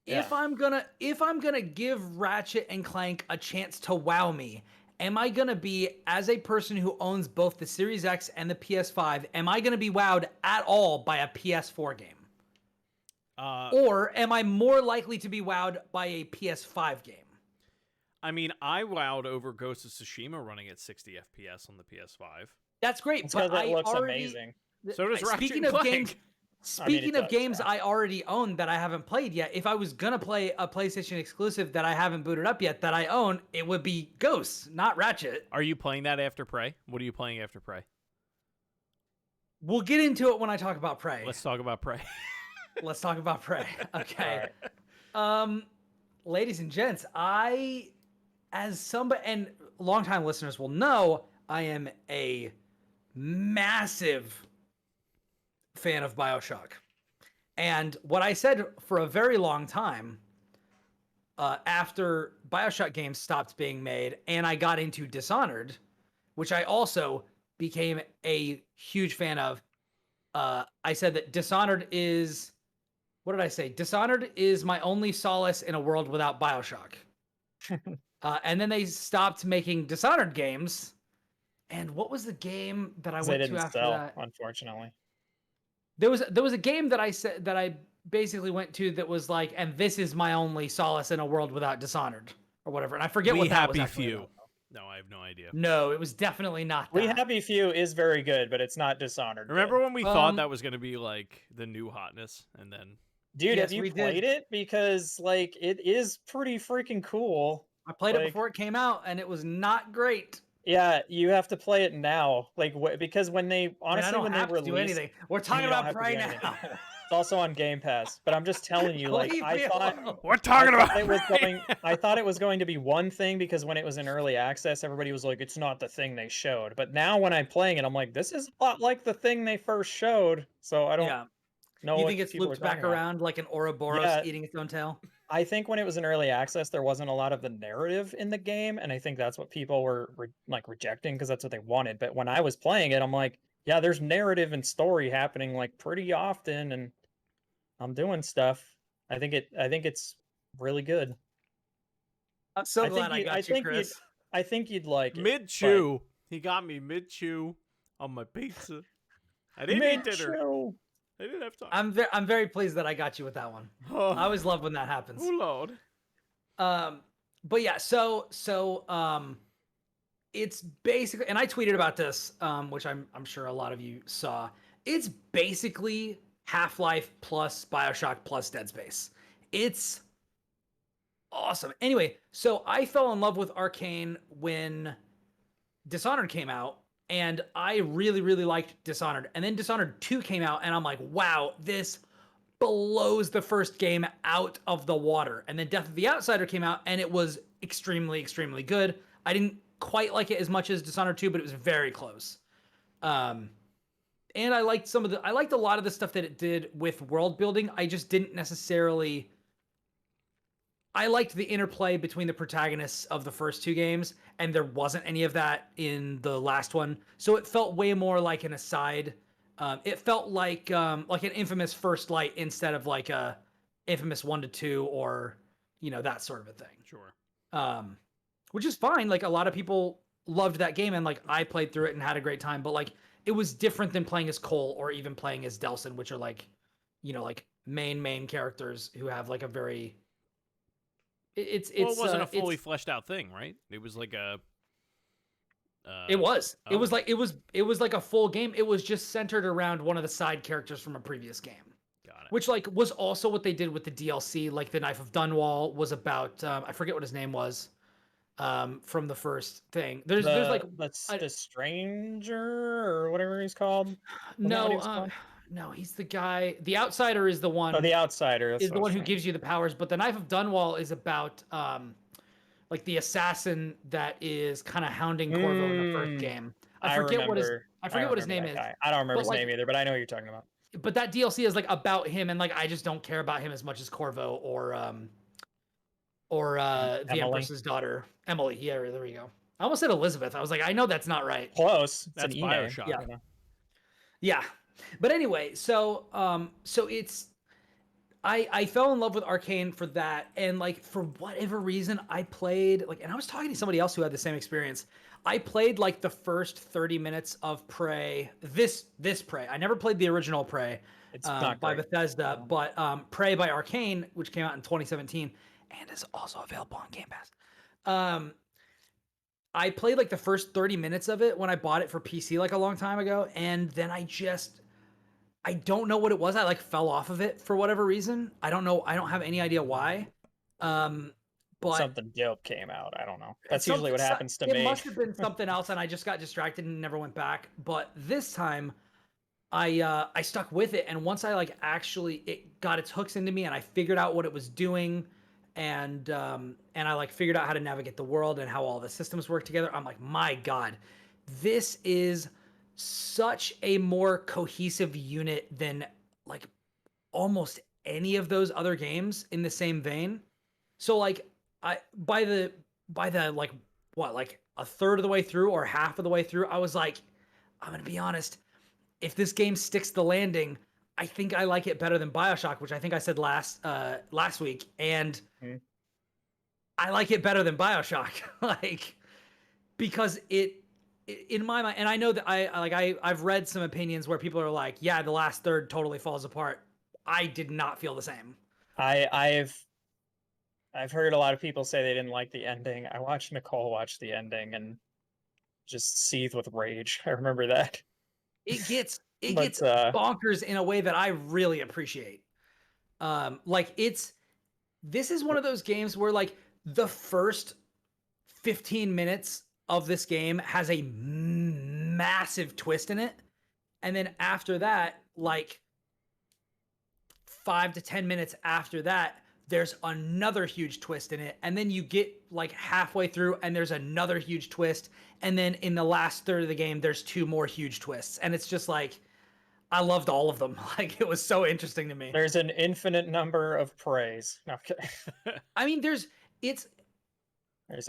Yeah. If I'm gonna give Ratchet and Clank a chance to wow me, am I gonna be, as a person who owns both the Series X and the PS5, am I gonna be wowed at all by a PS4 game? Or am I more likely to be wowed by a PS5 game? I mean, I wowed over Ghost of Tsushima running at 60 FPS on the PS5. That's great, It's but because it I looks already, amazing. So does Ratchet speaking and of Clank. games, I mean, it speaking of does, games yeah. I already own that I haven't played yet, if I was gonna play a PlayStation exclusive that I haven't booted up yet that I own, it would be Ghosts, not Ratchet. Are you playing that after Prey? What are you playing after Prey? We'll get into it when I talk about Prey. Let's talk about Prey. Let's talk about Prey. Okay. All right. Ladies and gents, as somebody, and longtime listeners will know, I am a massive fan of BioShock. And what I said for a very long time, after BioShock games stopped being made and I got into Dishonored, which I also became a huge fan of. I said that Dishonored is, what did I say? Dishonored is my only solace in a world without BioShock. And then they stopped making Dishonored games. And what was the game that I They went to didn't after sell, that? unfortunately. There was a game that I said that I basically went to that was like, and this is my only solace in a world without Dishonored or whatever. And I forget We what that was. Happy actually Few. about. No, I have no idea. No, it was definitely not We that. Happy Few is very good, but it's not Dishonored. Remember good. when we thought that was going to be like the new hotness, and then Dude, Yes, have you we played did. it? Because like it is pretty freaking cool. I played it Like, before it came out, and it was not great. yeah, you have to play it now. Like because when they honestly I don't when they have to do released, anything. We're talking you don't about have to Prey do anything. now. It's also on Game Pass. But I'm just telling you, like Leave I me thought alone. we're talking about. it was going. I thought it was going to be one thing because when it was in early access, everybody was like, "It's not the thing they showed." But now when I'm playing it, I'm like, "This is a lot like the thing they first showed." So I don't Yeah. know You what think it's people are looped back talking about. around like an Ouroboros Yeah. eating its own tail? I think when it was in early access, there wasn't a lot of the narrative in the game, and I think that's what people were like rejecting because that's what they wanted. But when I was playing it, I'm like, yeah, there's narrative and story happening like pretty often, and I'm doing stuff. I think it's really good. I'm so I think glad I you- got you, Chris. I think you'd like it. Mid chew. He got me mid chew on my pizza. I didn't eat dinner. Mid-show. I didn't have time. I'm very pleased that I got you with that one. Oh, I always love when that happens. oh Lord. But yeah, so it's basically, and I tweeted about this, which I'm sure a lot of you saw. It's basically Half-Life plus BioShock plus Dead Space. It's awesome. Anyway, so I fell in love with Arkane when Dishonored came out, and I really, really liked Dishonored. And then Dishonored 2 came out, and I'm like, wow, this blows the first game out of the water. And then Death of the Outsider came out, and it was extremely, extremely good. I didn't quite like it as much as Dishonored 2, but it was very close. And I liked I liked a lot of the stuff that it did with world building. I just didn't necessarily. I liked the interplay between the protagonists of the first two games, and there wasn't any of that in the last one. So it felt way more like an aside. It felt like an Infamous First Light instead of like a Infamous 1 to 2 or that sort of a thing. Sure. Which is fine. Like a lot of people loved that game, and like I played through it and had a great time. But like it was different than playing as Cole or even playing as Delson, which are like, like main characters who have like a very it wasn't a fully fleshed out thing, right? It was like a. It was. Oh. It was like a full game. It was just centered around one of the side characters from a previous game. Got it. Which like was also what they did with the DLC. Like the Knife of Dunwall was about I forget what his name was. From the first thing. There's like the stranger or whatever he's called. No, he's the guy. The Outsider is the one. Oh, the Outsider is the one who gives you the powers. But the Knife of Dunwall is about like the assassin that is kind of hounding Corvo in the first game. I forget what his name is. I don't remember his name either, but I know what you're talking about. But that DLC is like about him, and like I just don't care about him as much as Corvo or the Empress's daughter, Emily. Yeah, there we go. I almost said Elizabeth. I was like, I know that's not right. Close. That's an BioShock. Yeah. Yeah. But anyway, so it's I fell in love with Arkane for that, and like for whatever reason I played like, and I was talking to somebody else who had the same experience. I played like the first 30 minutes of Prey. This Prey. I never played the original Prey. It's not by great. Bethesda, but Prey by Arkane, which came out in 2017 and is also available on Game Pass. I played like the first 30 minutes of it when I bought it for PC like a long time ago, and then I don't know what it was. I like fell off of it for whatever reason. I don't know. I don't have any idea why. But something dope came out. I don't know. That's usually what happens to me. It must have been something else, and I just got distracted and never went back. But this time, I stuck with it, and once I like actually it got its hooks into me, and I figured out what it was doing, and I like figured out how to navigate the world and how all the systems work together. I'm like, my God, this is such a more cohesive unit than like almost any of those other games in the same vein. So like by the like what, like a third of the way through or half of the way through, I was like, I'm gonna be honest. If this game sticks the landing, I think I like it better than BioShock, which I think I said last week, and I like it better than BioShock, like because in my mind, and I know that I've read some opinions where people are like, yeah, the last third totally falls apart. I did not feel the same. I've heard a lot of people say they didn't like the ending. I watched Nicole watch the ending and just seethe with rage. I remember that. It gets But, bonkers in a way that I really appreciate. Like this is one of those games where like the first 15 minutes of this game has a massive twist in it, and then after that, like 5 to 10 minutes after that, there's another huge twist in it, and then you get like halfway through and there's another huge twist, and then in the last third of the game there's 2 more huge twists, and it's just like I loved all of them. Like it was so interesting to me. There's an infinite number of praise. No, I mean, there's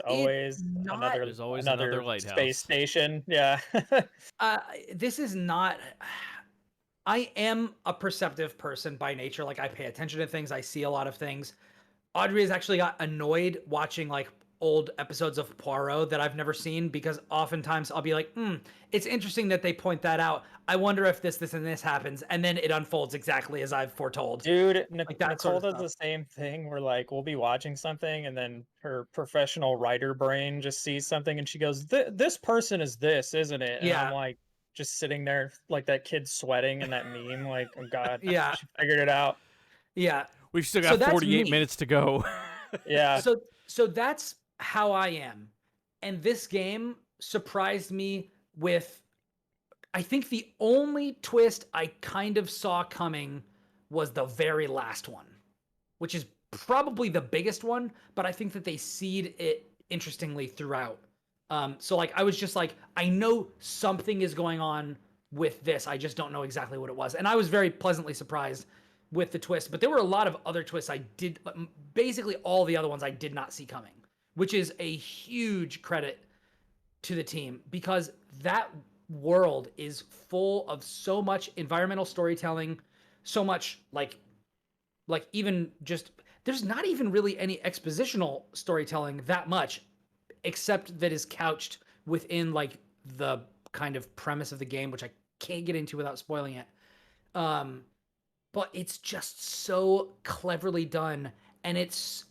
always another lighthouse. Space station. Yeah. This is not. I am a perceptive person by nature. Like I pay attention to things. I see a lot of things. Audrey has actually got annoyed watching like old episodes of Poirot that I've never seen, because oftentimes I'll be like, it's interesting that they point that out. I wonder if this, and this happens. And then it unfolds exactly as I've foretold. Dude, like Nicole does the same thing where like we'll be watching something and then her professional writer brain just sees something and she goes, this person is this, isn't it? And yeah. I'm like just sitting there like that kid sweating in that meme, like, oh God, yeah, she figured it out. Yeah. We've still got 48 minutes to go. Yeah. So that's how I am. And this game surprised me with, I think the only twist I kind of saw coming was the very last one, which is probably the biggest one, but I think that they seed it interestingly throughout. So like, I was just like, I know something is going on with this. I just don't know exactly what it was. And I was very pleasantly surprised with the twist, but there were a lot of other twists basically all the other ones I did not see coming, which is a huge credit to the team, because that world is full of so much environmental storytelling, so much like even just, there's not even really any expositional storytelling that much, except that is couched within like the kind of premise of the game, which I can't get into without spoiling it. But it's just so cleverly done. And it's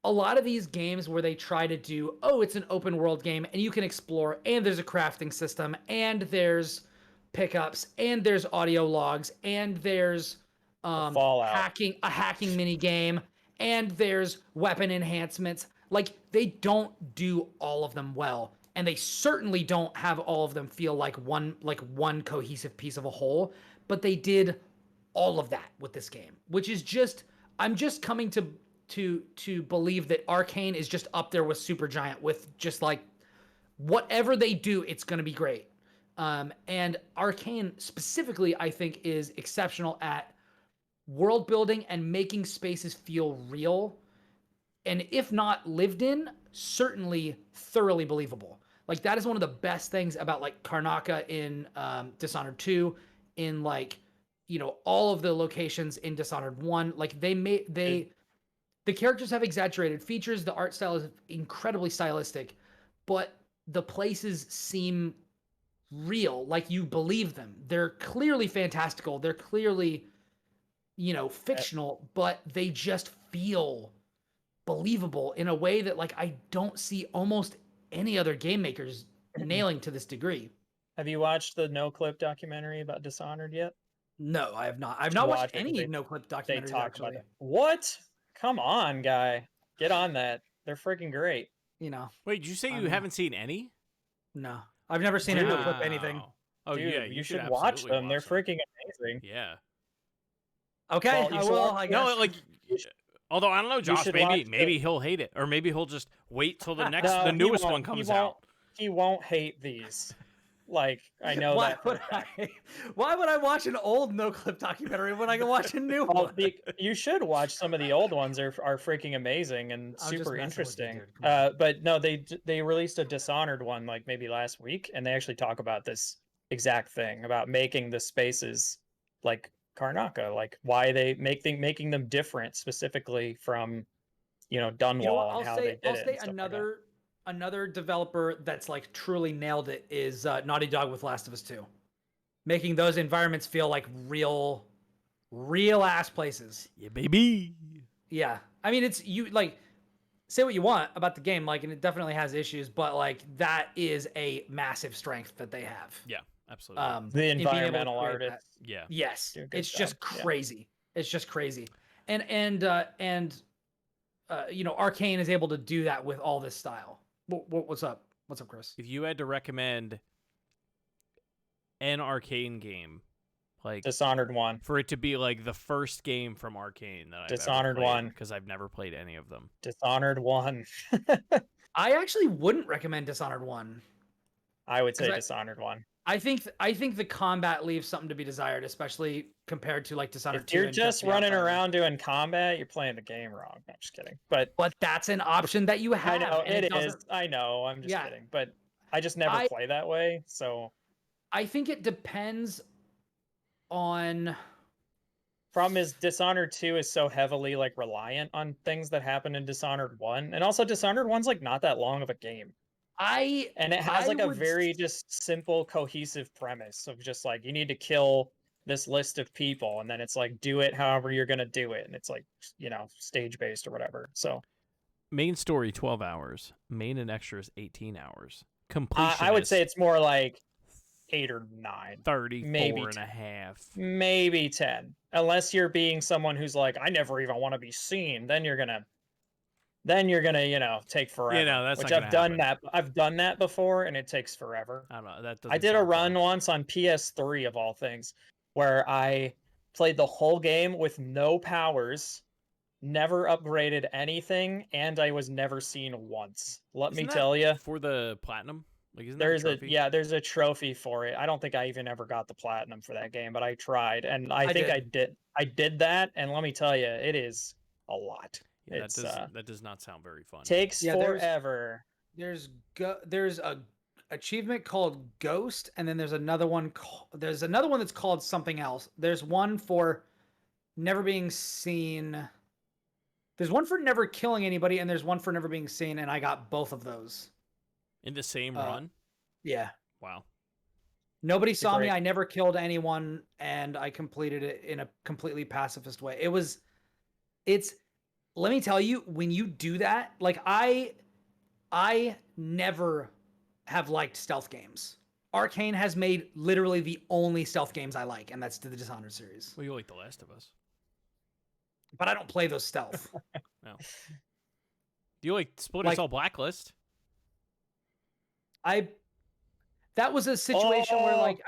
a lot of these games where they try to do, it's an open world game and you can explore, and there's a crafting system, and there's pickups, and there's audio logs, and there's a hacking mini game, and there's weapon enhancements. Like, they don't do all of them well, and they certainly don't have all of them feel like one cohesive piece of a whole, but they did all of that with this game, which is just, I'm just coming to believe that Arkane is just up there with Supergiant, with just like whatever they do, it's going to be great. And Arkane specifically, I think, is exceptional at world building and making spaces feel real, and if not lived in, certainly thoroughly believable. Like, that is one of the best things about like Karnaca in Dishonored 2, in like, you know, all of the locations in Dishonored 1. Like, the characters have exaggerated features, the art style is incredibly stylistic, but the places seem real, like you believe them. They're clearly fantastical, they're clearly, you know, fictional, but they just feel believable in a way that like I don't see almost any other game makers nailing to this degree. Have you watched the No Clip documentary about Dishonored yet? No, I have not. I've not watched any No Clip documentaries. They talk actually about it. What? Come on, guy. Get on that. They're freaking great. You know. Wait, did you say you haven't seen any? No. I've never seen a No Clip anything. Oh, dude, yeah, you should watch them. They're freaking amazing. Yeah. Okay, well, I will. I guess. No, like, although I don't know, Josh. Maybe he'll hate it, or maybe he'll just wait till the newest one comes out. He won't hate these. Like, I know that. Why would I watch an old No Clip documentary when I can watch a new one? You should watch some of the old ones. Are freaking amazing and super interesting. But no, they released a Dishonored one like maybe last week, and they actually talk about this exact thing about making the spaces like Karnaka, like why they making them different specifically from You know what? Dunwall and how they I'll did it say and stuff like that. another developer that's like truly nailed it is Naughty Dog with Last of Us 2, making those environments feel like real ass places. Yeah, baby. Yeah, I mean it's you like say what you want about the game, like, and it definitely has issues, but like that is a massive strength that they have. Yeah, absolutely. The in being able to environmental create that. artists. Yeah. Yes, do a good it's just job. Yeah. crazy. It's just crazy, and Arkane is able to do that with all this style. What's up? What's up, Chris? If you had to recommend an Arkane game, like Dishonored 1. for it to be like the first game from Arkane that I've Dishonored ever played, 1. because I've never played any of them. Dishonored 1. I actually wouldn't recommend Dishonored 1. I would say 'Cause Dishonored 1. I think the combat leaves something to be desired, especially compared to like Dishonored If 2. you're and just the running Outriders. around doing combat, you're playing the game wrong. I'm just kidding. But But that's an option that you have. I know and it is. doesn't- I know. I'm just Yeah. kidding. But I just never play that way. So I think it depends on. problem is Dishonored 2 is so heavily like reliant on things that happen in Dishonored 1. And also Dishonored 1's like not that long of a game. And it has I like a would very just simple, cohesive premise of just like you need to kill this list of people, and then it's like do it however you're gonna do it, and it's like stage based or whatever. So Main story 12 hours, main and extras 18 hours. Completion. I would say it's more like 8 or 9, 34 maybe and a half. maybe 10, unless you're being someone who's like I never even want to be seen. Then you're gonna take forever. That's which not I've gonna done happen. that. I've done that before, and it takes forever. I don't know. That doesn't I did a sound run fun. once on PS3 of all things, where I played the whole game with no powers, never upgraded anything, and I was never seen once. Let me Isn't that tell you, for the platinum. Like, isn't there's that a trophy? there's a trophy for it. I don't think I even ever got the platinum for that game, but I tried, and I think did. I did that, and let me tell you, it is a lot. Yeah, It's that does not sound very fun. takes Yeah, forever. There's a achievement called Ghost, and then there's another one. There's another one that's called something else. There's one for never being seen. There's one for never killing anybody, and there's one for never being seen, and I got both of those. In the same run? Yeah. Wow. Nobody saw me. great. I never killed anyone, and I completed it in a completely pacifist way. Let me tell you, when you do that, like I never have liked stealth games. Arkane has made literally the only stealth games I like, and that's the Dishonored series. Well, you like The Last of Us. But I don't play those stealth. No. Do you like Splinter Cell Blacklist? That was a situation where like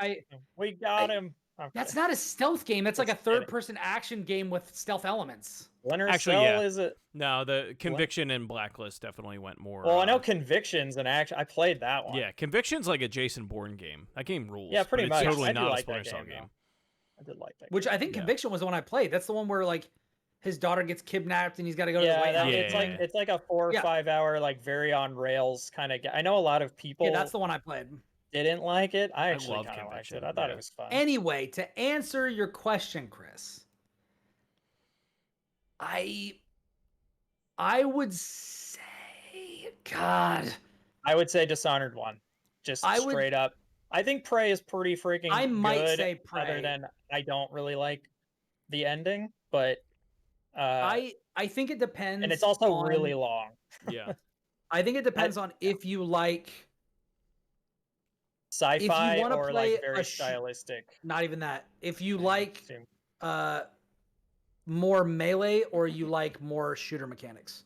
we got him. Okay. That's not a stealth game. That's like a Just kidding. third-person action game with stealth elements. Splinter Actually, Cell yeah. is it? No, the Conviction and Blacklist definitely went more. Well, I know Convictions and action. I played that one. Yeah, Conviction's like a Jason Bourne game. That game rules. Yeah, pretty but much. It's totally I do not a like Splinter that Cell game, game. I did like that. Which I think Yeah. Conviction was the one I played. That's the one where like his daughter gets kidnapped and he's got to go to the White House. It's like a 4 or 5 hour like very on rails kind of. I know a lot of people. Yeah, that's the one I played. Didn't like it. I actually love kind of liked Conviction, it. I thought yeah. it was fun. Anyway, to answer your question, Chris, I would say, God, I would say Dishonored 1, just I would- straight up. I think Prey is pretty freaking. I might good, say Prey. other than I don't really like the ending, but I think it depends. and it's also on, really long. Yeah. I think it depends on if you like. Sci-fi wanna or play like very a stylistic. Not even that. If you Yeah, like assume. more melee or you like more shooter mechanics.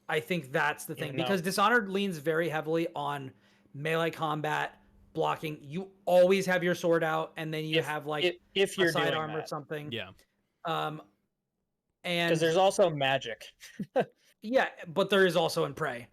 I think that's the thing, No. because Dishonored leans very heavily on melee combat, blocking. You always have your sword out, and then you have like if a you're doing sidearm or that, something. Yeah. And because there's also magic. yeah, but there is also in Prey.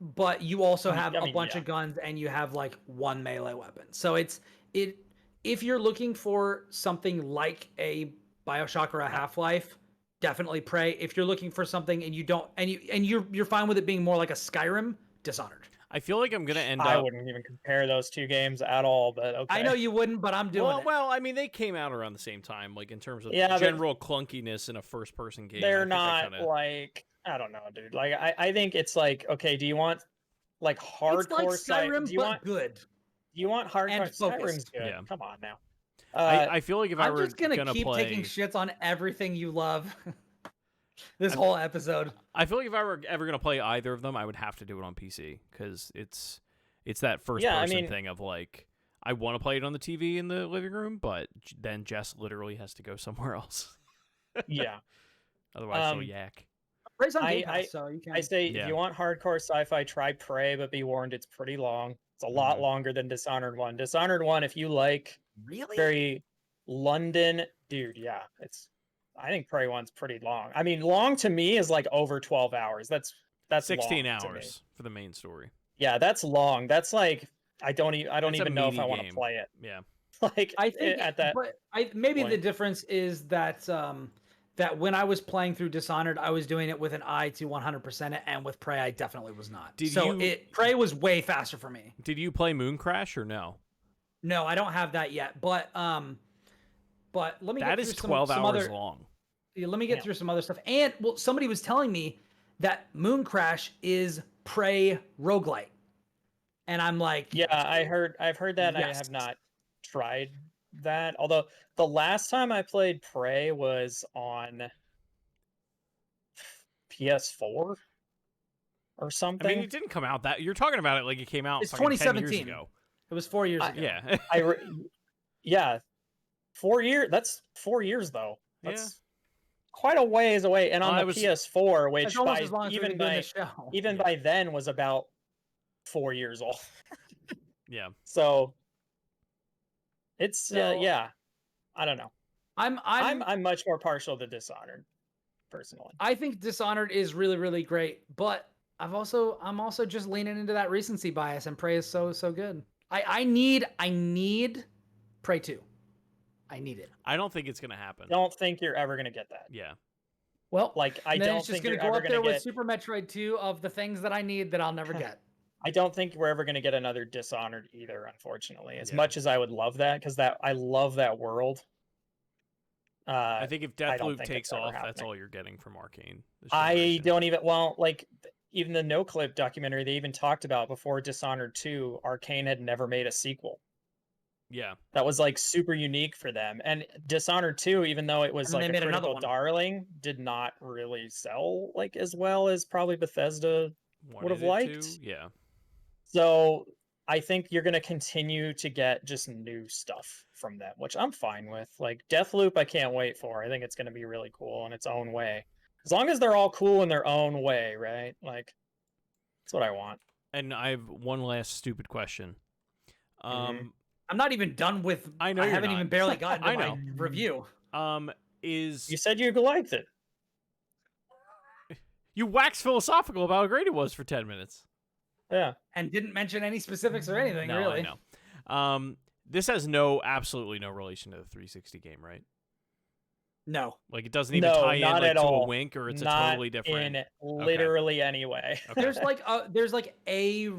But you also have I mean, a bunch yeah. of guns, and you have like one melee weapon. So if you're looking for something like a BioShock or a Half-Life, definitely Prey. If you're looking for something and you don't, and you're fine with it being more like a Skyrim, Dishonored. I feel like I'm gonna end I up. wouldn't even compare those two games at all, but okay. I know you wouldn't, but I'm doing it. Well, I mean, they came out around the same time, like in terms of Yeah, but general clunkiness in a first-person game. I they're think not kinda... like, I don't know, dude. Like I think it's like, okay, do you want like hardcore it's like Skyrim, do you but want good. do you want hardcore? And Skyrim's focused. good. Yeah. Come on now. I feel like if I I'm were just gonna keep play... taking shits on everything you love this whole episode. I feel like if I were ever gonna play either of them, I would have to do it on PC because it's that first-person thing of like, I want to play it on the TV in the living room, but then Jess literally has to go somewhere else. Yeah. Otherwise, she'll yak. Prey's on Game Pass, so you can. I say Yeah. if you want hardcore sci-fi, try Prey, but be warned, it's pretty long. It's a lot longer than Dishonored 1. Dishonored 1, if you like Really? very London, dude, yeah, I think Prey 1's pretty long. I mean, long to me is like over 12 hours. That's 16 long to me. hours for the main story. Yeah, that's long. That's like I don't even know if I want to game. play it. Yeah. Like I think at that. but maybe the point. difference is that that when I was playing through Dishonored, I was doing it with an eye to 100% it, and with Prey, I definitely was not. Prey was way faster for me. Did you play Moon Crash or no? No, I don't have that yet. But let me. That get is through 12 some hours other, long. Yeah, let me get through some other stuff. And well, somebody was telling me that Moon Crash is Prey roguelite, and I'm like, Yeah, I've heard that. And I Yes. have not tried that. Although the last time I played Prey was on PS4 or something. I mean, it didn't come out that... You're talking about it like it came out It's fucking 10 2017. years ago. It was 4 years ago. Yeah. Yeah, 4 years. That's 4 years though. Yeah. That's quite a ways away. And on the PS4, which It's almost by as long as we've been doing this show. even by then was about 4 years old. Yeah. So it's yeah. I don't know. I'm much more partial to Dishonored, personally. I think Dishonored is really, really great, but I'm also just leaning into that recency bias, and Prey is so good. I need Prey 2. I need it. I don't think it's gonna happen. Don't think you're ever gonna get that. Yeah. Well, like I then don't it's just think gonna you're go ever up there gonna with get. Super Metroid 2 of the things that I need that I'll never get. I don't think we're ever gonna get another Dishonored either, unfortunately. As Yeah. much as I would love that, because I love that world. I think if Deathloop think takes it's ever off, that's happening. all you're getting from Arkane. I don't even even the No Clip documentary they even talked about before Dishonored 2, Arkane had never made a sequel. Yeah. That was like super unique for them. And Dishonored 2, even though it was And then like they a made another critical one. darling, did not really sell like as well as probably Bethesda would have liked. Yeah. So I think you're going to continue to get just new stuff from them, which I'm fine with. Like Deathloop, I can't wait for. I think it's going to be really cool in its own way. As long as they're all cool in their own way, right? Like, that's what I want. And I have one last stupid question. Mhm. I'm not even done with. I know I you're haven't not. even barely gotten to I my know. review. Is You said you liked it. you waxed philosophical about how great it was for 10 minutes. Yeah. And didn't mention any specifics or anything, No, really. I know. This has absolutely no relation to the 360 game, right? No. Like it doesn't even No, tie in not like at to all. a wink, or it's Not a totally different. in literally any way. Okay. There's like a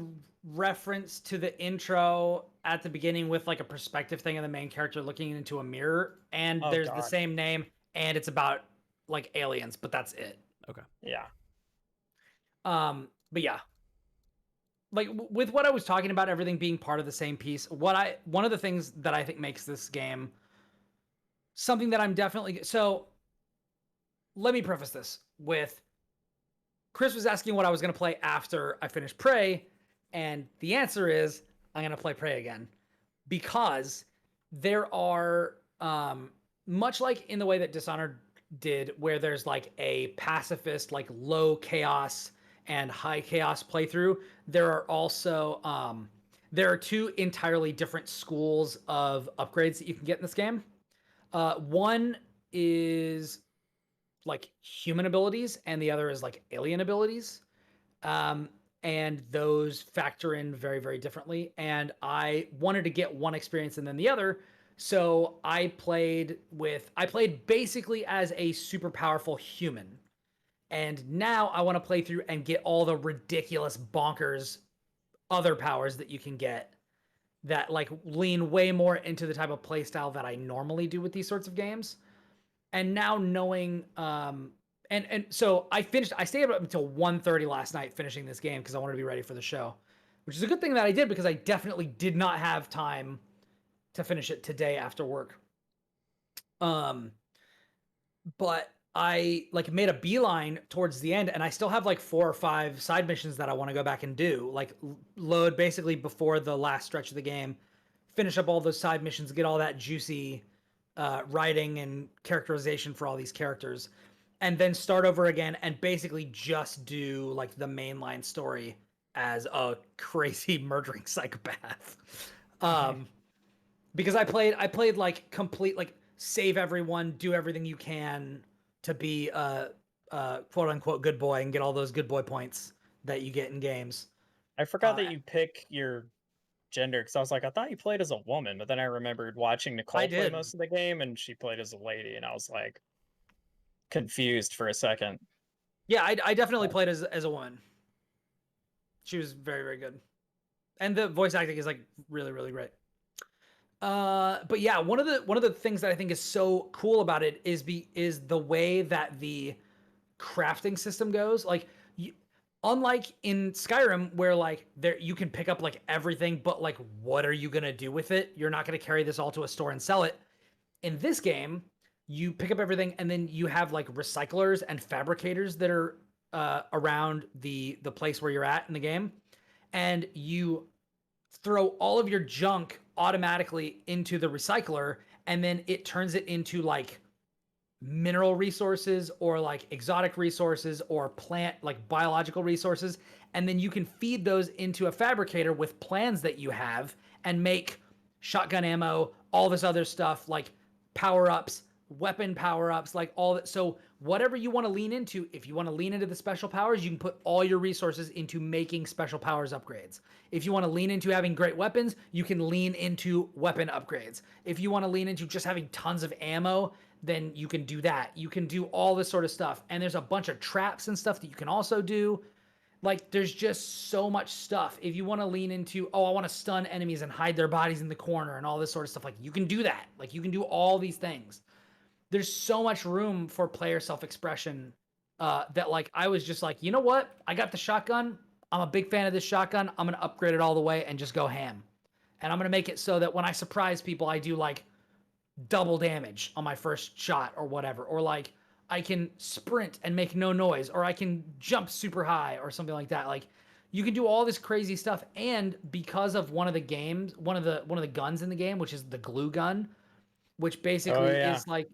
reference to the intro at the beginning with like a perspective thing of the main character looking into a mirror, and Oh, there's the God. same name, and it's about like aliens, but that's it. Okay. Yeah. But yeah. Like with what I was talking about, everything being part of the same piece. One of the things that I think makes this game something that I'm definitely so. Let me preface this with Chris was asking what I was going to play after I finished Prey, and the answer is I'm going to play Prey again because there are much like in the way that Dishonored did, where there's like a pacifist, like low chaos and high chaos playthrough. There are also there are two entirely different schools of upgrades that you can get in this game. One is like human abilities, and the other is like alien abilities. And those factor in very, very differently. And I wanted to get one experience and then the other. So I played basically as a super powerful human. And now I want to play through and get all the ridiculous bonkers other powers that you can get that like lean way more into the type of play style that I normally do with these sorts of games. And now knowing and so I stayed up until 1:30 last night finishing this game because I wanted to be ready for the show, which is a good thing that I did because I definitely did not have time to finish it today after work. But I like made a beeline towards the end and I still have like 4 or 5 side missions that I want to go back and do, like load basically before the last stretch of the game, finish up all those side missions, get all that juicy writing and characterization for all these characters, and then start over again and basically just do like the mainline story as a crazy murdering psychopath. Because I played like complete, like save everyone, do everything you can to be a quote unquote good boy and get all those good boy points that you get in games. I forgot that you pick your gender because I was like, I thought you played as a woman, but then I remembered watching Nicole play did. most of the game and she played as a lady, and I was like confused for a second. Yeah, I definitely played as a woman. She was very, very good. And the voice acting is like really, really great. But yeah, one of the things that I think is so cool about it is the way that the crafting system goes. Like, unlike in Skyrim, where like you can pick up like everything, but like, what are you gonna do with it? You're not gonna carry this all to a store and sell it. In this game, you pick up everything, and then you have like recyclers and fabricators that are around the place where you're at in the game, and you throw all of your junk automatically into the recycler, and then it turns it into like mineral resources or like exotic resources or plant, like biological resources, and then you can feed those into a fabricator with plans that you have and make shotgun ammo, all this other stuff, like power-ups, weapon power-ups, like all that. So whatever you want to lean into, if you want to lean into the special powers, you can put all your resources into making special powers upgrades. If you want to lean into having great weapons, you can lean into weapon upgrades. If you want to lean into just having tons of ammo, then you can do that. You can do all this sort of stuff. And there's a bunch of traps and stuff that you can also do. Like, there's just so much stuff. If you want to lean into, oh, I want to stun enemies and hide their bodies in the corner and all this sort of stuff, like, you can do that. Like, you can do all these things. There's so much room for player self-expression that, like, I was just like, you know what? I got the shotgun. I'm a big fan of this shotgun. I'm going to upgrade it all the way and just go ham. And I'm going to make it so that when I surprise people, I do, like, double damage on my first shot or whatever. Or, like, I can sprint and make no noise, or I can jump super high or something like that. Like, you can do all this crazy stuff. And because of one of the games, one of the guns in the game, which is the glue gun, which basically is like,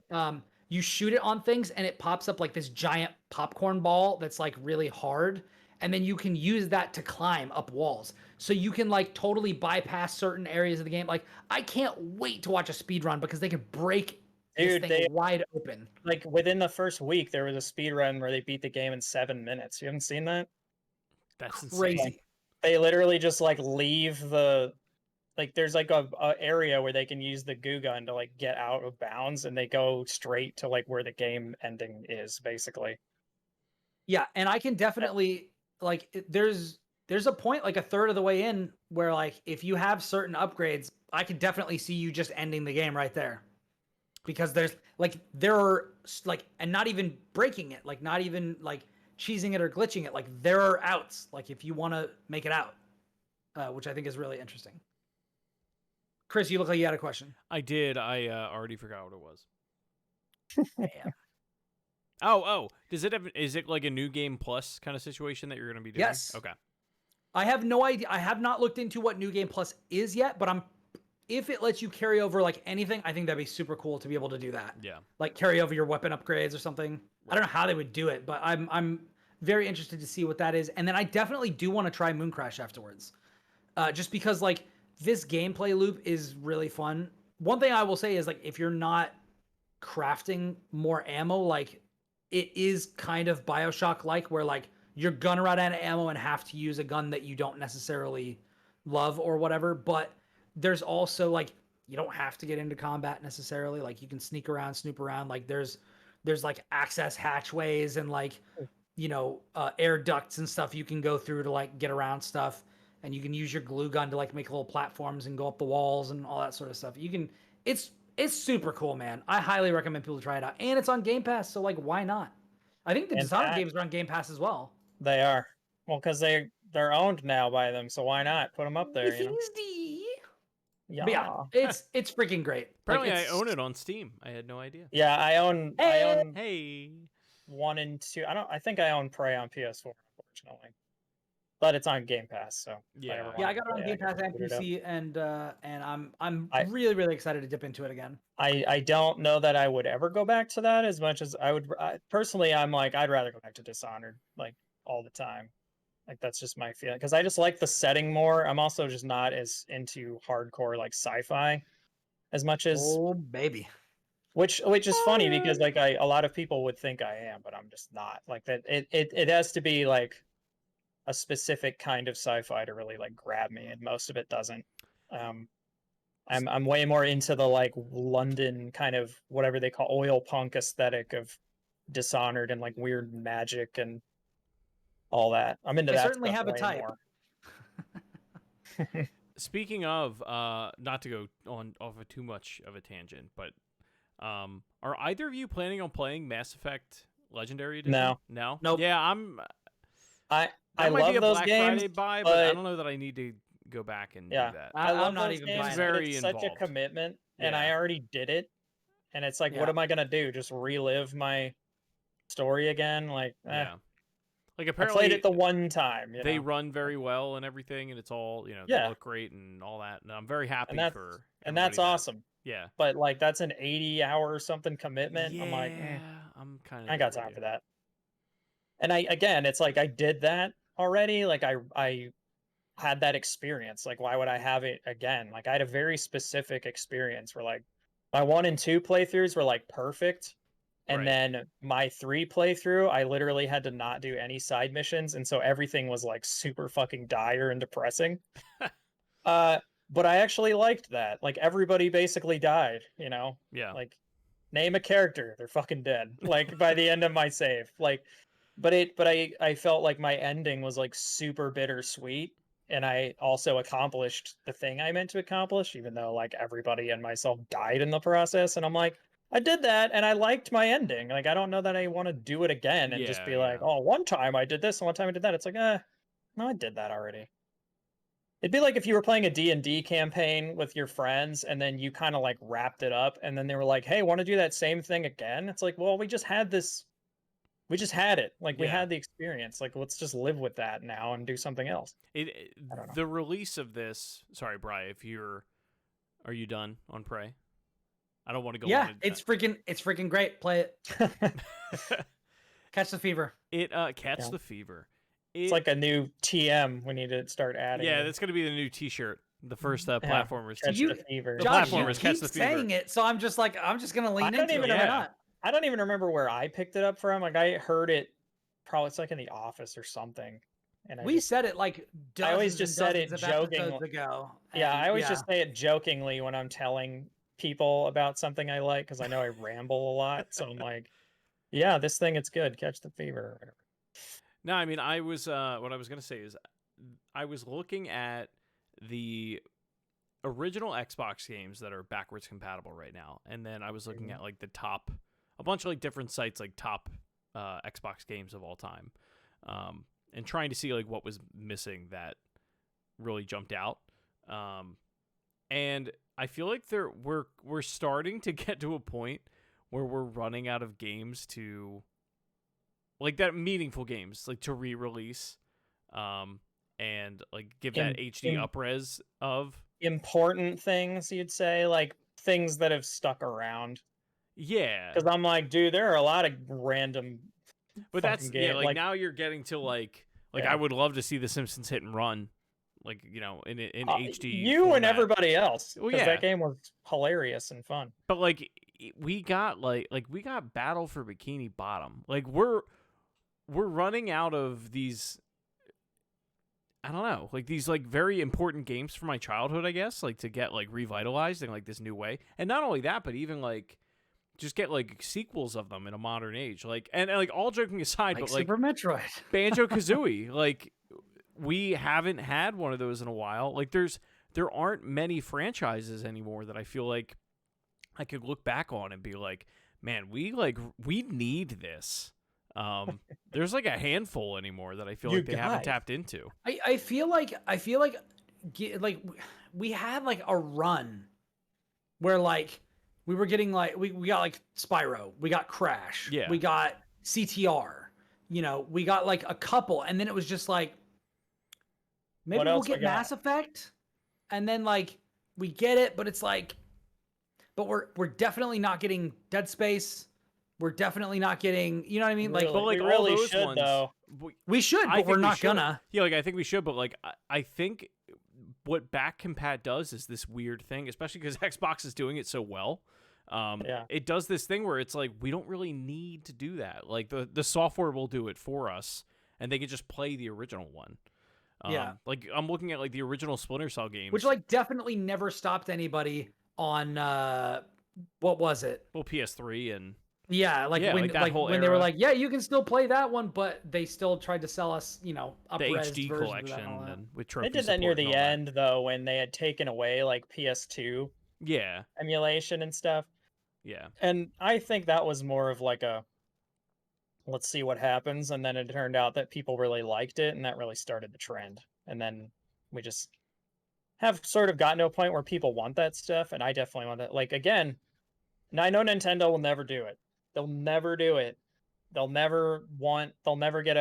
you shoot it on things and it pops up like this giant popcorn ball that's like really hard. And then you can use that to climb up walls. So you can like totally bypass certain areas of the game. Like, I can't wait to watch a speed run because they could break this thing wide open. Like, within the first week, there was a speed run where they beat the game in 7 minutes. You haven't seen that? That's crazy. insane. They literally just like leave the, like, there's like a area where they can use the goo gun to like get out of bounds, and they go straight to like where the game ending is, basically. Yeah, and I can definitely like there's a point like a third of the way in where like if you have certain upgrades, I can definitely see you just ending the game right there. Because there are like, and not even breaking it, like not even like cheesing it or glitching it, like there are outs, like if you want to make it out, which I think is really interesting. Chris, you look like you had a question. I did. I already forgot what it was. Damn. Oh, is it like a new game plus kind of situation that you're going to be doing? Yes. Okay. I have no idea. I have not looked into what New Game Plus is yet, but if it lets you carry over like anything, I think that'd be super cool to be able to do that. Yeah. Like carry over your weapon upgrades or something. Right. I don't know how they would do it, but I'm very interested to see what that is. And then I definitely do want to try Mooncrash afterwards. Just because like this gameplay loop is really fun. One thing I will say is like if you're not crafting more ammo, like it is kind of BioShock like where like you're gonna run out of ammo and have to use a gun that you don't necessarily love or whatever, but there's also like you don't have to get into combat necessarily. Like you can sneak around, snoop around. Like there's like access hatchways and like, you know, air ducts and stuff you can go through to like get around stuff. and you can use your glue gun to like make little platforms and go up the walls and all that sort of stuff. You can, it's super cool, man. I highly recommend people try it out, and it's on Game Pass, so like, why not? I think the And Dishonored that- games are on Game Pass as well. They are. Well, because they're owned now by them, so why not put them up there? You know? But yeah, it's freaking great. Apparently, like, I it's, own it on Steam. I had no idea. Yeah, I own Hey. 1 and 2. I think I own Prey on PS4, unfortunately. But it's on Game Pass, so if Yeah. ever yeah, I wanted got it on to Game play, I Pass can and boot it up. PC, and I'm I- really excited to dip into it again. I don't know that I would ever go back to that as much as I would. Personally, I'm like, I'd rather go back to Dishonored like all the time. Like that's just my feeling because I just like the setting more. I'm also just not as into hardcore like sci-fi as much as Oh baby. which is funny because like a lot of people would think I am, but I'm just not. Like that it has to be like a specific kind of sci-fi to really like grab me, and most of it doesn't. I'm way more into the like London kind of whatever they call oil punk aesthetic of Dishonored and like weird magic and all that. I'm into I that. certainly stuff have a way type. more. Speaking of, not to go on off of too much of a tangent, but are either of you planning on playing Mass Effect Legendary Edition? No. No? Nope. Yeah, I that might love be a those Black games, Friday buy, but I but don't know that I need to go back and Yeah. do that. I love I'm not those even games, buying but it. Very it's such a involved. commitment, and Yeah. I already did it, and it's like, Yeah. what am I gonna do? Just relive my story again? Like, Yeah. Like I apparently played it the one time. You they know? run very well and everything, and it's all, they Yeah. look great and all that. And I'm very happy that's- for and that's everybody that- awesome. Yeah. But like, that's an 80-hour or something commitment. Yeah, I'm like, I'm kind of I ain't got time for that. And it's like I did that already. Like I had that experience. Like, why would I have it again? Like, I had a very specific experience where like my 1 and 2 playthroughs were like perfect. And Right. then my 3 playthrough, I literally had to not do any side missions, and so everything was like super fucking dire and depressing. But I actually liked that. Like everybody basically died, you know? Yeah. Like name a character, they're fucking dead. Like by the end of my save. Like but I felt like my ending was like super bittersweet, and I also accomplished the thing I meant to accomplish, even though like everybody and myself died in the process. And I'm like, I did that and I liked my ending. Like I don't know that I want to do it again and just Yeah, be like, yeah. oh, one time I did this and one time I did that. It's like, no, I did that already. It'd be like if you were playing a D&D campaign with your friends and then you kind of like wrapped it up and then they were like, hey, want to do that same thing again? It's like, well, we just had this. We just had it. Like we Yeah. had the experience. Like let's just live with that now and do something else. I don't know. The release of this. Sorry, Bri. Are you done on Prey? I don't want to go. Yeah, on it's freaking great. Play it. Catch the fever. It catch Yeah. the fever. It's like a new TM we need to start adding. Yeah, in. that's gonna be the new T-shirt. The first Yeah. platformers. Catch You- the fever. The Josh, platformers you catch keep the fever. saying it, so I'm just gonna lean don't into even it. Why remember- not? I don't even remember where I picked it up from. Like I heard it probably it's like in the office or something. And We said it like dozens I always just and said it dozens of episodes jokingly. ago. Yeah, and I always just say it jokingly when I'm telling people about something I like because I know I ramble a lot. So I'm like, yeah, this thing it's good. Catch the fever or whatever. No, I mean I was what I was gonna say is I was looking at the original Xbox games that are backwards compatible right now, and then I was looking at like the top, a bunch of like different sites like top Xbox games of all time, and trying to see like what was missing that really jumped out. And I feel like we're starting to get to a point where we're running out of games to like that meaningful games like to re-release and like give that HD upres of Important things you'd say, like things that have stuck around. yeah. Because I'm like, dude, there are a lot of random. But that's fucking yeah, game- like now you're getting to like Yeah. I would love to see The Simpsons hit and run, like in HD. You and format. everybody else. Well, Because yeah. that game was hilarious and fun. But like we got we got Battle for Bikini Bottom. Like we're running out of these. I don't know, like these like very important games for my childhood, I guess, like to get like revitalized in like this new way. And not only that, but even like just get like sequels of them in a modern age. Like and like all joking aside, like but like Super Metroid. Banjo-Kazooie, like we haven't had one of those in a while. Like there aren't many franchises anymore that I feel like I could look back on and be like, man, we need this. There's like a handful anymore that I feel You like they haven't guys. tapped into. I feel like we had like a run where like we were getting like we got like Spyro, we got Crash, Yeah. we got CTR, you know, we got like a couple, and then it was just like maybe What we'll else we get got? Mass Effect, and then like we get it, but it's like, but we're definitely not getting Dead Space. We're definitely not getting, you know what I mean? Like, Really, But like we all really those should ones, though. we should, I but think we're we not should. gonna. Yeah, like I think we should, but like I think what back compat does is this weird thing, especially because Xbox is doing it so well. Yeah. It does this thing where it's like we don't really need to do that. Like the software will do it for us, and they can just play the original one. Yeah. Like I'm looking at like the original Splinter Cell games, Which like definitely never stopped anybody on what was it? well PS3 and Yeah, like Yeah, when like that whole when they were era. like, yeah, you can still play that one, but they still tried to sell us, you know, a the HD collection that. and with They trophy did that near support and the all that. end though, when they had taken away like PS2 Yeah, emulation and stuff. yeah, And I think that was more of like a let's see what happens. And then it turned out that people really liked it, and that really started the trend. And then we just have sort of gotten to a point where people want that stuff, and I definitely want that. Like again, and I know Nintendo will never do it. They'll never do it. They'll never get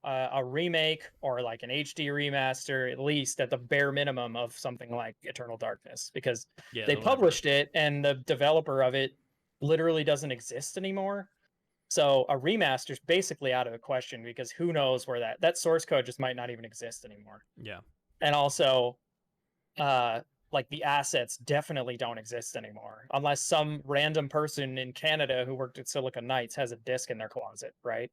a remake or like an HD remaster, at least at the bare minimum of something like Eternal Darkness, because yeah. they they'll never- published it and the developer of it literally doesn't exist anymore. So a remaster's basically out of the question, because who knows where that source code just might not even exist anymore. Yeah, And also like the assets definitely don't exist anymore unless some random person in Canada who worked at Silicon Knights has a disc in their closet, right?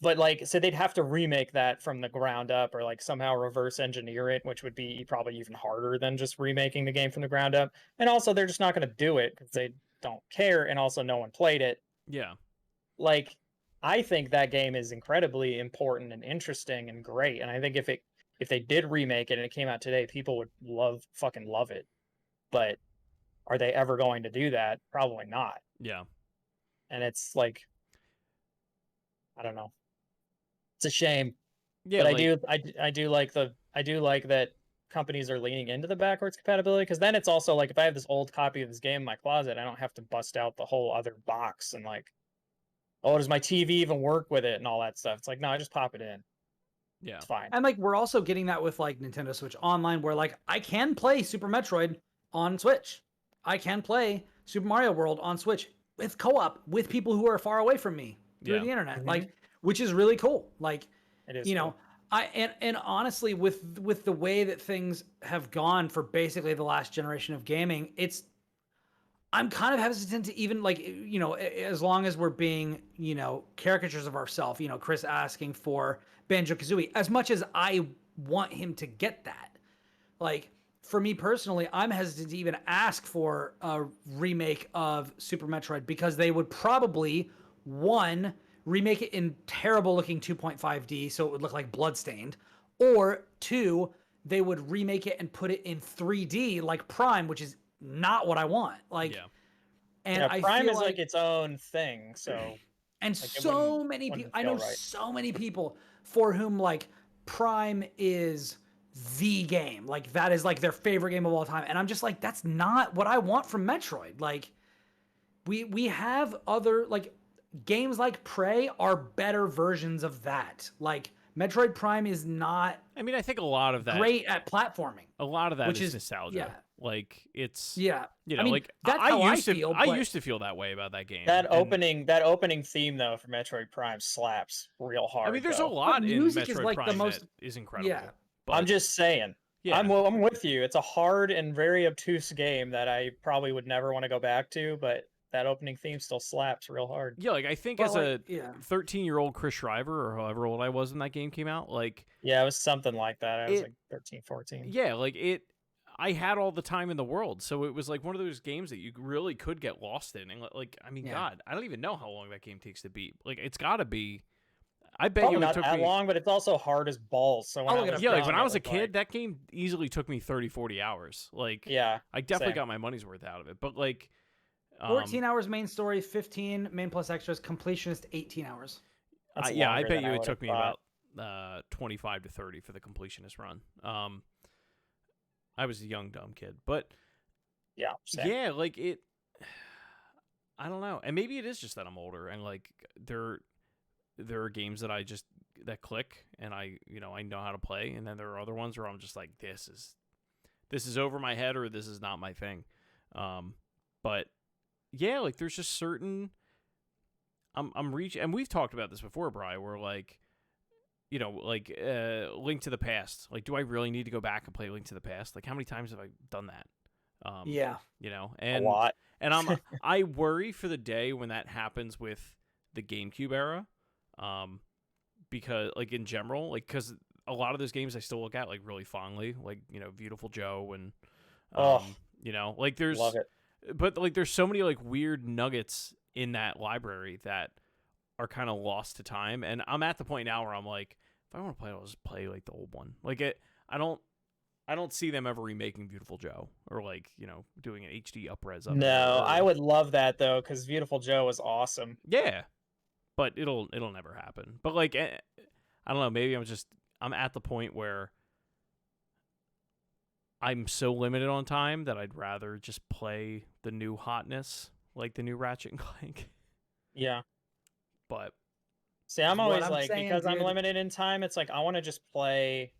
But like, so they'd have to remake that from the ground up, or like somehow reverse engineer it, which would be probably even harder than just remaking the game from the ground up. And also they're just not going to do it because they don't care, and also no one played it. yeah. Like, I think that game is incredibly important and interesting and great, and I think if they did remake it and it came out today, people would fucking love it. But are they ever going to do that? Probably not. Yeah. And it's like, I don't know. It's a shame. Yeah, But like, I do like that companies are leaning into the backwards compatibility, because then it's also like, if I have this old copy of this game in my closet, I don't have to bust out the whole other box and like, oh, does my TV even work with it and all that stuff. It's like, no, I just pop it in. yeah. It's fine. And like we're also getting that with like Nintendo Switch Online, where like I can play Super Metroid on Switch. I can play Super Mario World on Switch with co-op with people who are far away from me through Yeah. the internet. Mhm. Like, which is really cool. Like, It is you cool. know, and honestly, with the way that things have gone for basically the last generation of gaming, I'm kind of hesitant to even like, you know, as long as we're being, you know, caricatures of ourselves, you know, Chris asking for Banjo-Kazooie, as much as I want him to get that, like, for me personally, I'm hesitant to even ask for a remake of Super Metroid, because they would probably, one, remake it in terrible looking 2.5D so it would look like Bloodstained, or two, they would remake it and put it in 3D like Prime, which is not what I want. Like, Yeah. and Yeah, I Prime feel is like its own thing, so and like, it so many people, wouldn't I feel know right. so many people for whom like Prime is the game. Like that is like their favorite game of all time. And I'm just like, that's not what I want from Metroid. Like we have other like games like Prey are better versions of that. Like Metroid Prime is not I mean, I think a lot of that great at platforming. A lot of that Which is is- nostalgia. yeah. Like it's Yeah. you know, I mean, like that's I how I used to feel, I but- used to feel that way about that game. That and- opening theme though for Metroid Prime slaps real hard. I mean, there's though. a lot in music is, Metroid like, the Prime most- that is incredible. Yeah. But I'm just saying. yeah. I'm with you. It's a hard and very obtuse game that I probably would never want to go back to, but that opening theme still slaps real hard. Yeah, like I think But, as like, a yeah. 13-year-old Chris Shriver or however old I was when that game came out, like Yeah, it was something like that. I was It- like 13, 14. yeah, like I had all the time in the world, so it was like one of those games that you really could get lost in. And like, I mean, Yeah. God, I don't even know how long that game takes to beat. Like, it's got to be. I bet Probably you it not took that me. long, but it's also hard as balls. So when I'll I look it was up. Yeah, like young, when I it was a kid, like, that game easily took me 30, 40 hours. Like, yeah, I definitely same. got my money's worth out of it. But like, 14 hours main story, 15 main plus extras, completionist 18 hours. That's yeah, I longer bet than you I it would took have me thought. about 25 to 30 for the completionist run. I was a young dumb kid, but Yeah, same. yeah, like it. I don't know, and maybe it is just that I'm older, and like there are games that that click, and I know how to play, and then there are other ones where I'm just like, this is over my head, or this is not my thing. But yeah, like there's just certain. I'm reaching, and we've talked about this before, Bri, where like, like Link to the Past. Like, do I really need to go back and play Link to the Past? Like, how many times have I done that? Yeah. A And lot. and I worry for the day when that happens with the GameCube era, because like in general, like because a lot of those games I still look at like really fondly, like Beautiful Joe and like Love there's, it. but like there's so many like weird nuggets in that library that are kind of lost to time, and I'm at the point now where I'm like, if I want to play, I'll just play like the old one. Like I don't see them ever remaking Beautiful Joe or like doing an HD upres of it. No, or- I would love that though, because Beautiful Joe was awesome. Yeah, but it'll never happen. But like I don't know, maybe I'm at the point where I'm so limited on time that I'd rather just play the new hotness, like the new Ratchet and Clank. Yeah. But See, I'm That's what always I'm like, saying, because I'm dude. limited in time, it's like I want to just play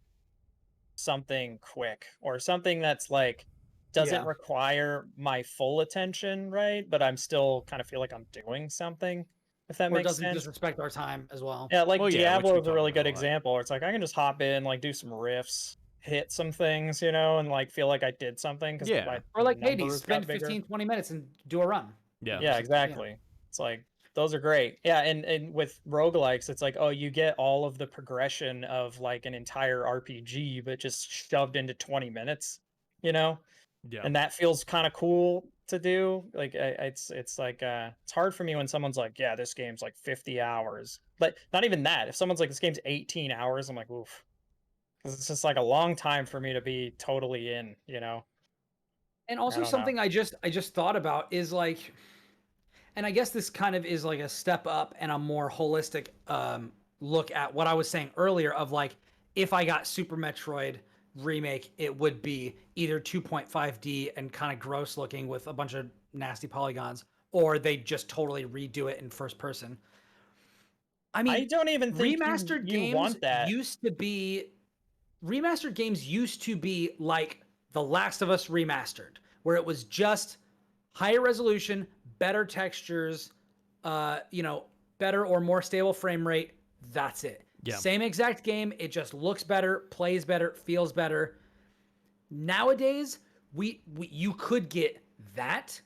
something quick or something that's like doesn't Yeah. require my full attention, right? But I'm still kind of feel like I'm doing something, if that Or makes doesn't sense. disrespect our time as well. Yeah, like well, yeah, which Diablo we is a talk really about good a lot. example. Where it's like I can just hop in, like do some riffs, hit some things, and like feel like I did something because Yeah. my Or like Hades, numbers spend got bigger. 15, 20 minutes and do a run. Yeah. Yeah, exactly. It's like those are great. Yeah, and with roguelikes, it's like, oh, you get all of the progression of like an entire RPG, but just shoved into 20 minutes, you know? Yeah. And that feels kind of cool to do. Like it's like it's hard for me when someone's like, yeah, this game's like 50 hours. But not even that. If someone's like, this game's 18 hours, I'm like, oof. Because it's just like a long time for me to be totally in. And I also don't know. something I just thought about is like, and I guess this kind of is like a step up and a more holistic look at what I was saying earlier of like, if I got Super Metroid remake, it would be either 2.5D and kind of gross looking with a bunch of nasty polygons, or they just totally redo it in first person. I I mean, don't even think remastered you games want that. used to be like The Last of Us remastered, where it was just higher resolution, better textures, better or more stable frame rate. That's it. Yeah. Same exact game. It just looks better, plays better, feels better. Nowadays, you could get that.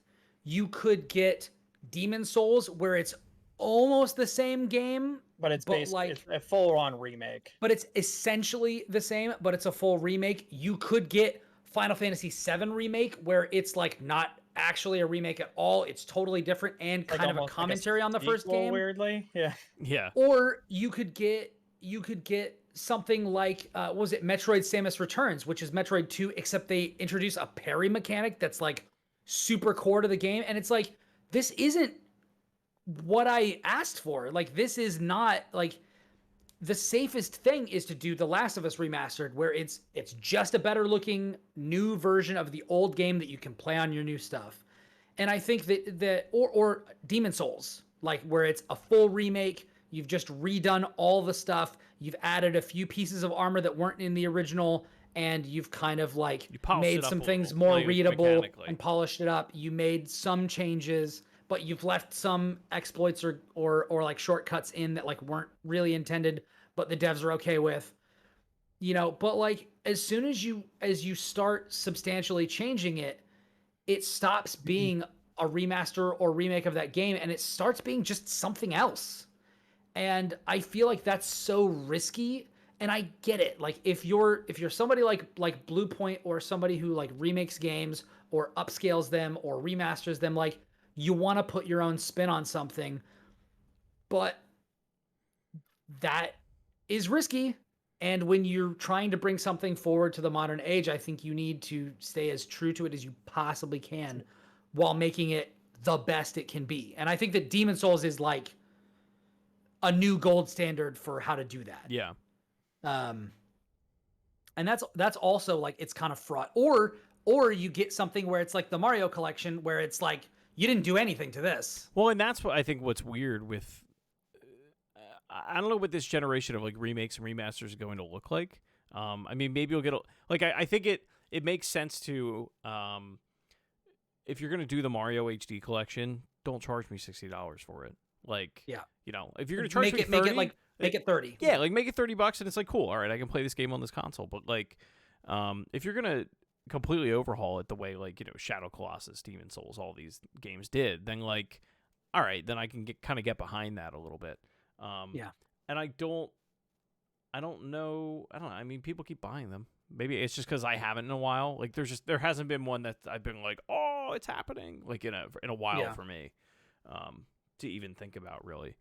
You could get Demon Souls, where it's almost the same game, But it's like it's a full-on remake. but it's essentially the same, but it's a full remake. You could get Final Fantasy VII remake, where it's like not actually a remake at all. It's totally different and Like kind of a almost like commentary on the first sequel, game. weirdly. Yeah. Yeah. Or you could get something like what was it, Metroid Samus Returns, which is Metroid 2, except they introduce a parry mechanic that's like super core to the game, and it's like, this isn't what I asked for. Like, this is not like, the safest thing is to do The Last of Us remastered, where it's just a better looking new version of the old game that you can play on your new stuff. And I think that or Demon Souls, like where it's a full remake, you've just redone all the stuff, you've added a few pieces of armor that weren't in the original, and you've kind of like made some things more readable and polished it up. You made some changes, but you've left some exploits or like shortcuts in that like weren't really intended, but the devs are okay with. But like as soon as you start substantially changing it, it stops being a remaster or remake of that game, and it starts being just something else. And I feel like that's so risky. And I get it. Like if you're somebody like Blue Point, or somebody who like remakes games or upscales them or remasters them, like you want to put your own spin on something. But that is risky. And when you're trying to bring something forward to the modern age, I think you need to stay as true to it as you possibly can while making it the best it can be. And I think that Demon Souls is like a new gold standard for how to do that. Yeah. And that's also like, it's kind of fraught. Or you get something where it's like the Mario collection where it's like, you didn't do anything to this. Well, and that's what I think what's weird with, I don't know what this generation of like remakes and remasters is going to look like. I mean, maybe you'll get I think it makes sense to, if you're going to do the Mario HD collection, don't charge me $60 for it. Like, Yeah. you know, if you're going to charge me 30, make it 30. yeah, like make it $30 and it's like, cool. All right, I can play this game on this console. But like, if you're going to completely overhaul it the way like, you know, Shadow Colossus, Demon Souls, all these games did, then like, all right, then I can get behind that a little bit. Yeah. And I don't know. I mean, people keep buying them. Maybe it's just because I haven't in a while. Like, there hasn't been one that I've been like, oh, it's happening. Like in a while for me, to even think about really.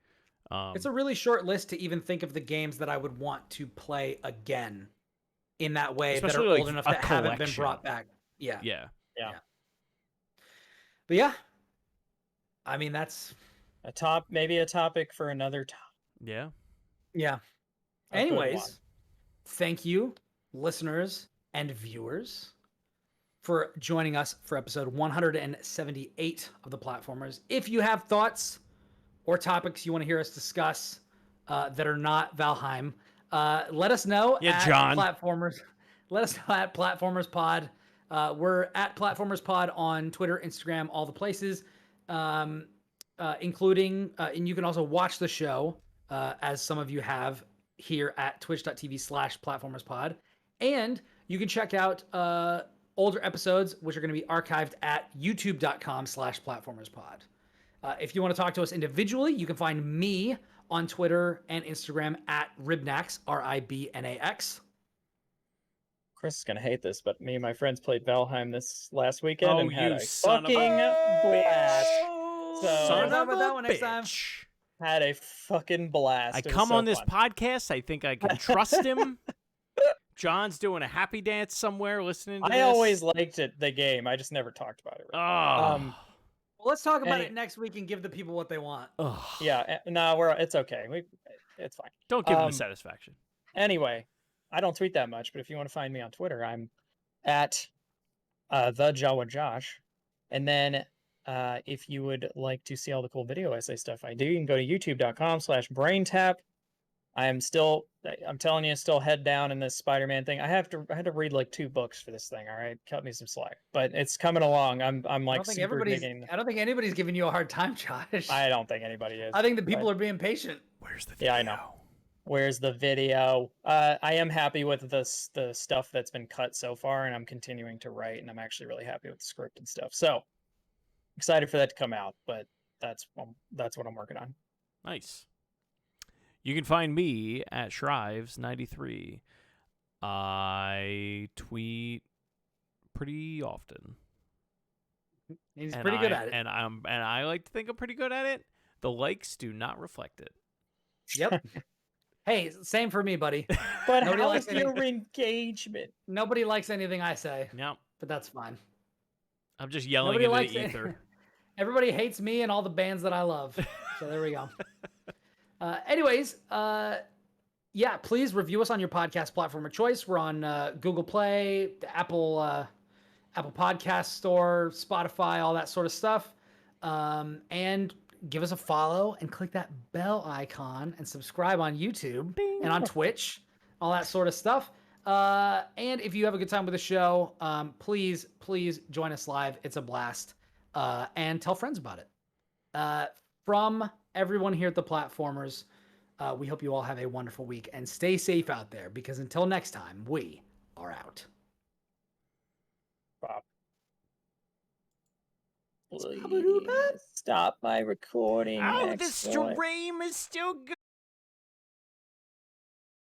It's a really short list to even think of the games that I would want to play again in that way, especially that are like old enough a that haven't been collection. brought back. Yeah. Yeah. But yeah, I mean, that's maybe a topic for another time. Yeah. yeah. A good Anyways, one. thank you, listeners and viewers, for joining us for episode 178 of the Platformers. If you have thoughts or topics you want to hear us discuss that are not Valheim, let us know at John. Platformers. Let us know at Platformers Pod. We're at Platformers Pod on Twitter, Instagram, all the places, including, and you can also watch the show, as some of you have, here at twitch.tv/platformerspod. And you can check out older episodes, which are going to be archived at youtube.com/platformerspod. If you want to talk to us individually, you can find me on Twitter and Instagram at Ribnax, RIBNAX. Chris is gonna hate this, but me and my friends played Valheim this last weekend and had you a son of a fucking blast. So Son talk of about that a one next time. bitch. had a fucking blast. I It was come so on this fun. podcast. I think I can trust him. John's doing a happy dance somewhere listening to I this. always liked the game. I just never talked about it. Really. Oh. Well, let's talk about it next week and give the people what they want. Yeah, no, it's okay. It's fine. Don't give him the satisfaction. Anyway, I don't tweet that much, but if you want to find me on Twitter, I'm at the Jawa Josh. And then if you would like to see all the cool video essay stuff I do, you can go to youtube.com/braintap. I'm telling you, still head down in this Spider-Man thing. I had to read like 2 books for this thing. All right, cut me some slack, but it's coming along. I'm like super digging. I don't think anybody's giving you a hard time, Josh. I don't think anybody is. I think the people are being patient. Where's the video? Yeah, I know. Where's the video? I am happy with the stuff that's been cut so far, and I'm continuing to write, and I'm actually really happy with the script and stuff. So excited for that to come out, but that's what I'm working on. Nice. You can find me at Shrives93. I tweet pretty often. He's pretty good at it. And I like to think I'm pretty good at it. The likes do not reflect it. Yep. Hey, same for me, buddy. But Nobody how likes is your engagement? Nobody likes anything I say, No, but that's fine. I'm just yelling Nobody into likes the it. ether. Everybody hates me and all the bands that I love. So there we go. Anyways, yeah, please review us on your podcast platform of choice. We're on Google Play, the Apple Podcast Store, Spotify, all that sort of stuff. And give us a follow and click that bell icon and subscribe on YouTube and on Twitch, all that sort of stuff. And if you have a good time with the show, please join us live. It's a blast. And tell friends about it. From everyone here at the Platformers, we hope you all have a wonderful week and stay safe out there, because until next time, we are out. Bob. Please stop my recording. Oh, next the one. stream is still good.